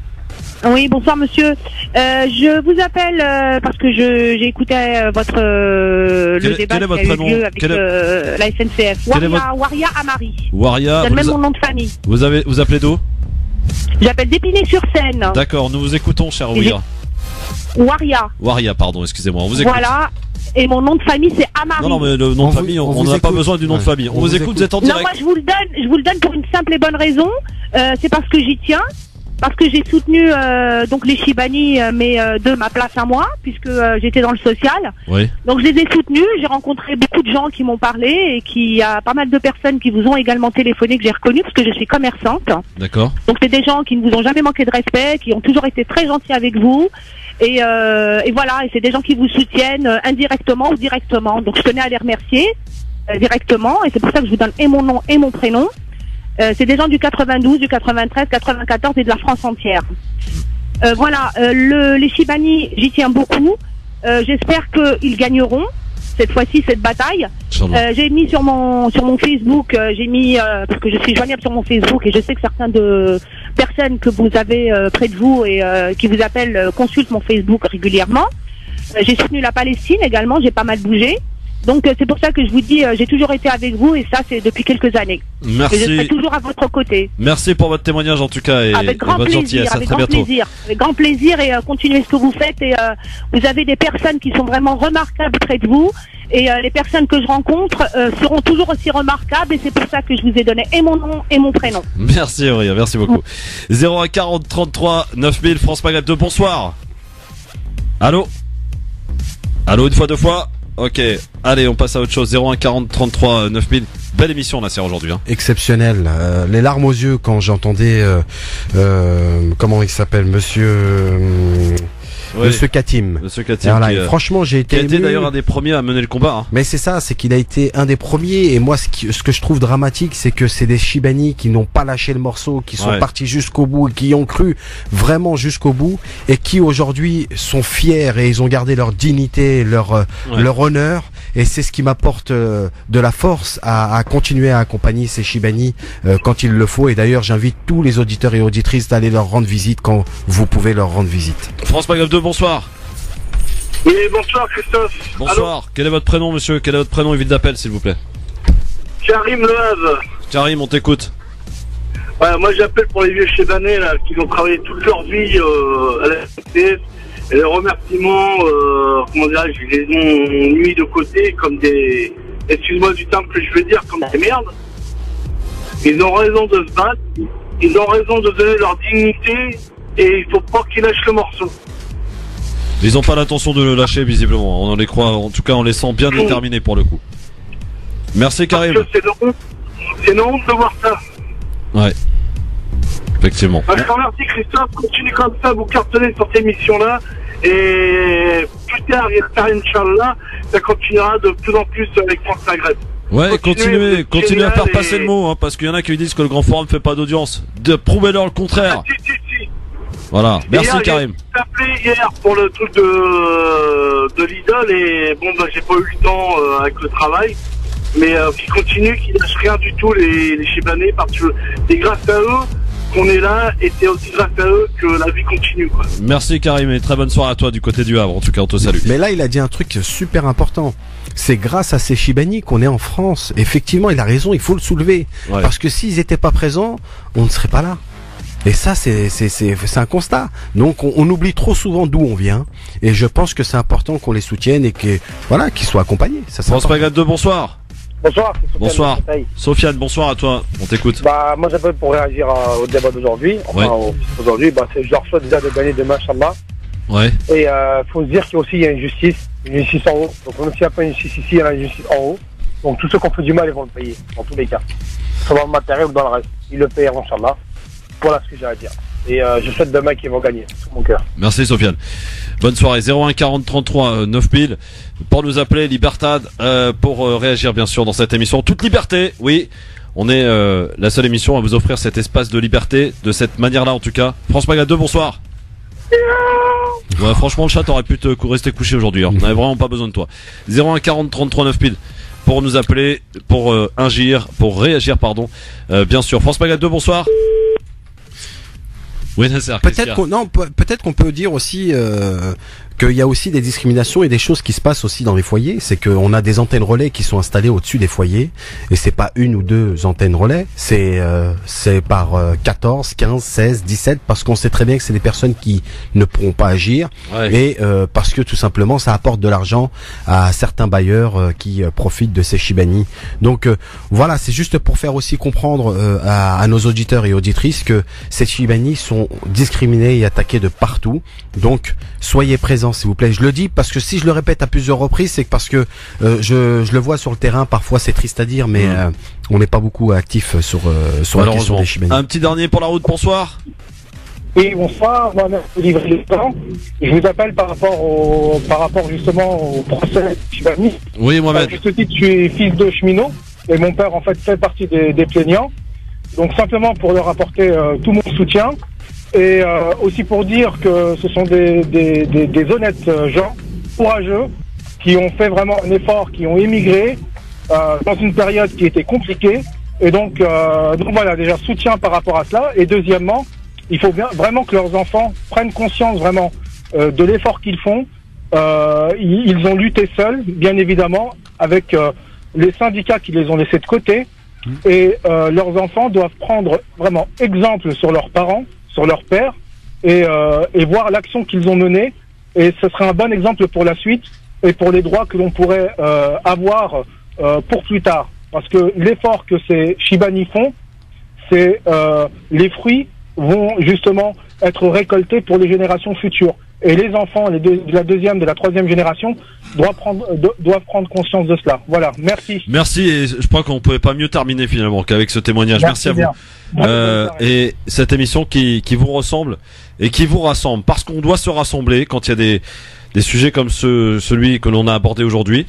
Oui, bonsoir monsieur. Je vous appelle parce que j'ai écouté le débat qui a eu lieu avec la SNCF. Waria Amari. Waria. C'est même mon nom de famille. Vous appelez d'où? J'appelle d'Épinay-sur-Seine. D'accord, nous vous écoutons, cher Waria. Waria, pardon, excusez-moi, on vous écoute. Voilà. Et mon nom de famille c'est Amari. Non, mais le nom de famille, on n'a pas besoin du nom de famille. On vous écoute, vous êtes en direct. Non, moi je vous le donne pour une simple et bonne raison. C'est parce que j'y tiens. Parce que j'ai soutenu donc les Chibani, mais de ma place à moi, puisque j'étais dans le social. Oui. Donc je les ai soutenus. J'ai rencontré beaucoup de gens qui m'ont parlé et il y a pas mal de personnes qui vous ont également téléphoné que j'ai reconnues parce que je suis commerçante. D'accord. Donc c'est des gens qui ne vous ont jamais manqué de respect, qui ont toujours été très gentils avec vous. Et voilà, et c'est des gens qui vous soutiennent indirectement ou directement. Donc je tenais à les remercier directement et c'est pour ça que je vous donne et mon nom et mon prénom. C'est des gens du 92, du 93, 94 et de la France entière. Voilà, les Chibani, j'y tiens beaucoup. J'espère qu'ils gagneront. cette fois-ci cette bataille. J'ai mis sur mon Facebook, parce que je suis joignable sur mon Facebook et je sais que certaines de personnes que vous avez près de vous et qui vous appellent consultent mon Facebook régulièrement. J'ai soutenu la Palestine également, j'ai pas mal bougé. Donc c'est pour ça que je vous dis, j'ai toujours été avec vous et ça c'est depuis quelques années. Merci. Et je serai toujours à votre côté. Merci pour votre témoignage en tout cas et, avec grand votre plaisir, gentillesse. À très bientôt. Avec grand plaisir et continuez ce que vous faites et vous avez des personnes qui sont vraiment remarquables près de vous et les personnes que je rencontre seront toujours aussi remarquables et c'est pour ça que je vous ai donné et mon nom et mon prénom. Merci Aurélien, merci beaucoup. 01 40 33 9000 France Maghreb 2, bonsoir. Allô, une fois, deux fois. Ok, allez, on passe à autre chose. 01 40 33 9000. Belle émission, Nasser, aujourd'hui. Hein. Exceptionnel. Les larmes aux yeux quand j'entendais, comment il s'appelle, Monsieur Katim. Monsieur Katim. Voilà, franchement, j'ai été. Qui a été d'ailleurs un des premiers à mener le combat. Hein. Mais c'est ça, c'est qu'il a été un des premiers. Et moi, ce que je trouve dramatique, c'est que c'est des Chibani qui n'ont pas lâché le morceau, qui sont partis jusqu'au bout, qui y ont cru vraiment jusqu'au bout, et qui aujourd'hui sont fiers et ils ont gardé leur dignité, leur honneur. Et c'est ce qui m'apporte de la force à continuer à accompagner ces Chibani quand il le faut. Et d'ailleurs, j'invite tous les auditeurs et auditrices d'aller leur rendre visite quand vous pouvez leur rendre visite. France Maghreb 2, bonsoir. Oui, bonsoir Christophe. Bonsoir. Allô, quel est votre prénom, monsieur? Quel est votre prénom et ville d'appel, s'il vous plaît? Karim Le Havre. Karim, on t'écoute. Ouais, moi j'appelle pour les vieux Chebanais là, qui ont travaillé toute leur vie à la SNCF. Et les remerciements, comment dirais-je, ils les ont mis de côté comme des, excuse-moi du terme que je veux dire, comme des merdes. Ils ont raison de se battre, ils ont raison de donner leur dignité et il faut pas qu'ils lâchent le morceau. Ils n'ont pas l'intention de le lâcher visiblement, on les croit, en tout cas on les sent bien déterminés pour le coup. Merci Karim. Parce que c'est une honte de voir ça. Ouais. Effectivement. Je te remercie Christophe, continue comme ça, vous cartonnez sur ces missions-là et plus tard, Inch'Allah, ça continuera de plus en plus avec France Maghreb. Ouais, continuez à faire passer le mot, hein, parce qu'il y en a qui disent que le Grand Forum ne fait pas d'audience. Prouvez-leur le contraire. Si. Voilà, merci Karim. J'ai appelé hier pour le truc de l'idole et bon, bah, j'ai pas eu le temps avec le travail. Mais qui continue, qui lâche rien du tout les Chibanais parce que c'est grâce à eux qu'on est là et c'est aussi grâce à eux que la vie continue, quoi. Merci Karim et très bonne soirée à toi du côté du Havre. En tout cas, on te salue. Mais là, il a dit un truc super important. C'est grâce à ces Chibani qu'on est en France. Effectivement, il a raison, il faut le soulever. Ouais. Parce que s'ils n'étaient pas présents, on ne serait pas là. Et ça, c'est un constat. Donc, on oublie trop souvent d'où on vient. Et je pense que c'est important qu'on les soutienne et qu'ils soient accompagnés. Ça, France Maghreb 2, bonsoir. Bonsoir. Bonsoir. Sofiane, bonsoir à toi. On t'écoute. Bah, moi, j'appelle pour réagir au débat d'aujourd'hui. Enfin, aujourd'hui, je reçois déjà de gagner demain, Inch'Allah. Ouais. Et faut se dire qu'il y a une justice en haut. Donc, même s'il n'y a pas une justice ici, il y a une justice en haut. Donc, tous ceux qui ont fait du mal, ils vont le payer, dans tous les cas. Soit dans le matériel ou dans le reste. Ils le payeront, Inch'Allah. Voilà ce que j'ai à dire. Et je souhaite demain qu'ils vont gagner, tout mon cœur. Merci Sofiane. Bonne soirée. 01 40 33 9000 pour nous appeler, Libertad, pour réagir bien sûr dans cette émission. Toute liberté, oui. On est la seule émission à vous offrir cet espace de liberté, de cette manière-là en tout cas. France Maghreb 2, bonsoir. Ouais, franchement, le chat aurait pu rester couché aujourd'hui. On n'avait vraiment pas besoin de toi. 01 40 33 9000 pour nous appeler, pour réagir, pardon. Bien sûr. France Maghreb 2, bonsoir. Oui, peut-être qu'on peut dire aussi qu'il y a aussi des discriminations et des choses qui se passent aussi dans les foyers. C'est qu'on a des antennes relais qui sont installées au-dessus des foyers et c'est pas une ou deux antennes relais, c'est par 14, 15, 16, 17 parce qu'on sait très bien que c'est des personnes qui ne pourront pas agir et parce que tout simplement ça apporte de l'argent à certains bailleurs qui profitent de ces Chibani. Donc voilà, c'est juste pour faire aussi comprendre à nos auditeurs et auditrices que ces Chibani sont discriminés et attaqués de partout. Donc soyez présents s'il vous plaît. Je le dis parce que si je le répète à plusieurs reprises, c'est parce que je le vois sur le terrain. Parfois, c'est triste à dire, mais on n'est pas beaucoup actif sur la question des Chibani. Un petit dernier pour la route. Bonsoir. Oui, bonsoir. Moi, Olivier Letan. Je vous appelle par rapport justement au procès Chibani. Oui, Mohamed. Je te dis que je suis fils de cheminot et mon père en fait fait partie des plaignants. Donc simplement pour leur apporter tout mon soutien. Et aussi pour dire que ce sont des honnêtes gens, courageux, qui ont fait vraiment un effort, qui ont émigré dans une période qui était compliquée. Et donc voilà, déjà soutien par rapport à cela. Et deuxièmement, il faut bien vraiment que leurs enfants prennent conscience vraiment de l'effort qu'ils font. Ils ont lutté seuls, bien évidemment, avec les syndicats qui les ont laissés de côté. Et leurs enfants doivent prendre vraiment exemple sur leurs parents, sur leur père, et voir l'action qu'ils ont menée. Et ce serait un bon exemple pour la suite et pour les droits que l'on pourrait avoir pour plus tard. Parce que l'effort que ces Chibani font, c'est les fruits vont justement être récoltés pour les générations futures. Et les enfants de la deuxième, de la troisième génération doivent prendre conscience de cela. Voilà, merci. Merci, et je crois qu'on pouvait pas mieux terminer finalement qu'avec ce témoignage. Merci à vous. Et cette émission qui vous ressemble et qui vous rassemble, parce qu'on doit se rassembler quand il y a des sujets comme celui que l'on a abordé aujourd'hui,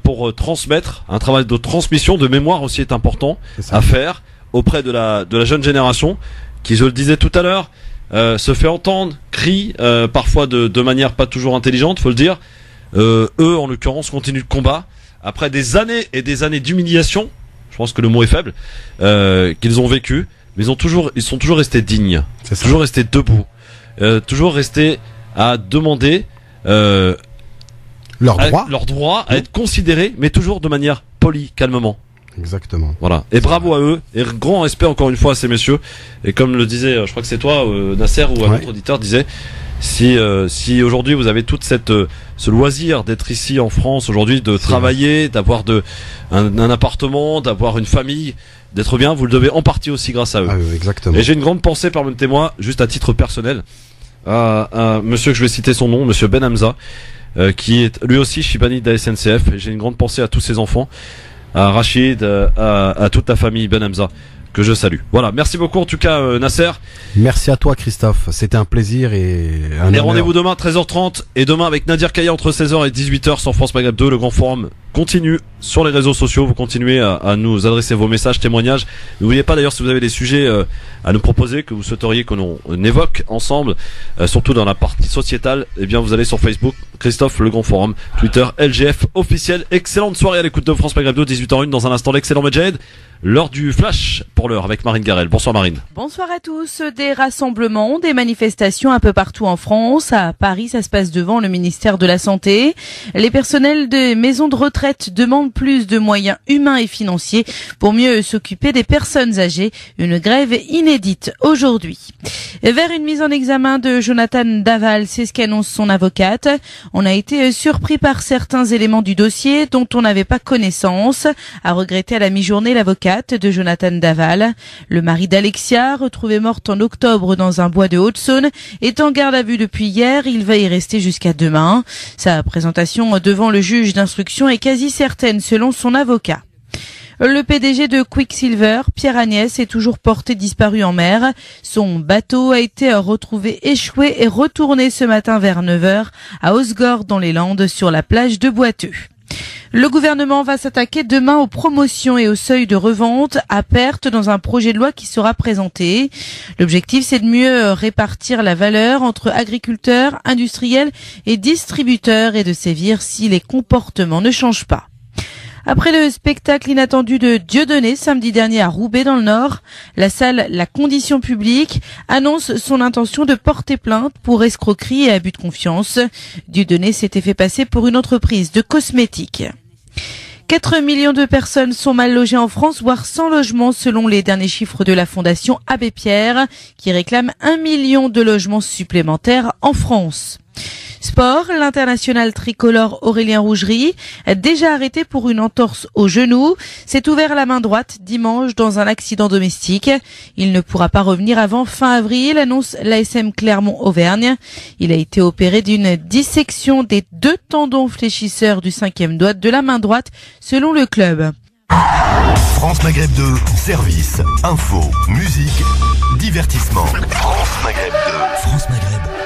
pour transmettre. Un travail de transmission, de mémoire aussi est important à faire auprès de la jeune génération qui, je le disais tout à l'heure, se fait entendre, crie, parfois de manière pas toujours intelligente, faut le dire. Eux, en l'occurrence, continuent le combat après des années et des années d'humiliation. Je pense que le mot est faible, qu'ils ont vécu, mais ils sont toujours restés dignes, toujours restés debout, toujours restés à demander leur droit à être considérés, mais toujours de manière polie, calmement. Exactement. Voilà. Et bravo à eux. Et grand respect encore une fois à ces messieurs. Et comme le disait, je crois que c'est toi, Nasser, ou un autre auditeur disait, si aujourd'hui vous avez toute ce loisir d'être ici en France aujourd'hui, de travailler, d'avoir un appartement, d'avoir une famille, d'être bien, vous le devez en partie aussi grâce à eux. Exactement. Et j'ai une grande pensée, permettez-moi, juste à titre personnel, à un monsieur que je vais citer son nom, monsieur Ben Hamza, qui est lui aussi Chibani de la SNCF. Et j'ai une grande pensée à tous ses enfants, à Rachid, à toute ta famille Ben Hamza, que je salue. Voilà, merci beaucoup en tout cas Nasser. Merci à toi Christophe, c'était un plaisir et un honneur. Rendez-vous demain 13h30 et demain avec Nadir Kaya entre 16h et 18h sur France Maghreb 2. Le grand forum continue sur les réseaux sociaux, vous continuez à nous adresser vos messages, témoignages. N'oubliez pas d'ailleurs, si vous avez des sujets à nous proposer, que vous souhaiteriez que l'on évoque ensemble, surtout dans la partie sociétale, eh bien vous allez sur Facebook, Christophe le grand forum, Twitter LGF officiel. Excellente soirée à l'écoute de France Maghreb 2, 18h01 dans un instant l'excellent Medjed. L'heure du flash pour l'heure avec Marine Garel. Bonsoir Marine. Bonsoir à tous. Des rassemblements, des manifestations un peu partout en France. À Paris, ça se passe devant le ministère de la Santé. Les personnels des maisons de retraite demandent plus de moyens humains et financiers pour mieux s'occuper des personnes âgées. Une grève inédite aujourd'hui. Vers une mise en examen de Jonathan Daval, c'est ce qu'annonce son avocate. On a été surpris par certains éléments du dossier dont on n'avait pas connaissance, a regretté à la mi-journée l'avocate de Jonathan Daval. Le mari d'Alexia, retrouvée morte en octobre dans un bois de Haute-Saône, est en garde à vue depuis hier. Il va y rester jusqu'à demain. Sa présentation devant le juge d'instruction est quasi certaine selon son avocat. Le PDG de Quicksilver, Pierre Agnès, est toujours porté disparu en mer. Son bateau a été retrouvé échoué et retourné ce matin vers 9h à Osgore dans les Landes sur la plage de Boiteux. Le gouvernement va s'attaquer demain aux promotions et aux seuils de revente à perte dans un projet de loi qui sera présenté. L'objectif, c'est de mieux répartir la valeur entre agriculteurs, industriels et distributeurs et de sévir si les comportements ne changent pas. Après le spectacle inattendu de Dieudonné samedi dernier à Roubaix dans le Nord, la salle La Condition Publique annonce son intention de porter plainte pour escroquerie et abus de confiance. Dieudonné s'était fait passer pour une entreprise de cosmétiques. 4 millions de personnes sont mal logées en France, voire sans logement selon les derniers chiffres de la Fondation Abbé Pierre, qui réclame 1 million de logements supplémentaires en France. Sport, l'international tricolore Aurélien Rougerie, déjà arrêté pour une entorse au genou, s'est ouvert la main droite dimanche dans un accident domestique. Il ne pourra pas revenir avant fin avril, annonce l'ASM Clermont-Auvergne. Il a été opéré d'une dissection des 2 tendons fléchisseurs du 5e doigt de la main droite, selon le club. France Maghreb 2, service, info, musique, divertissement. France Maghreb 2. France Maghreb.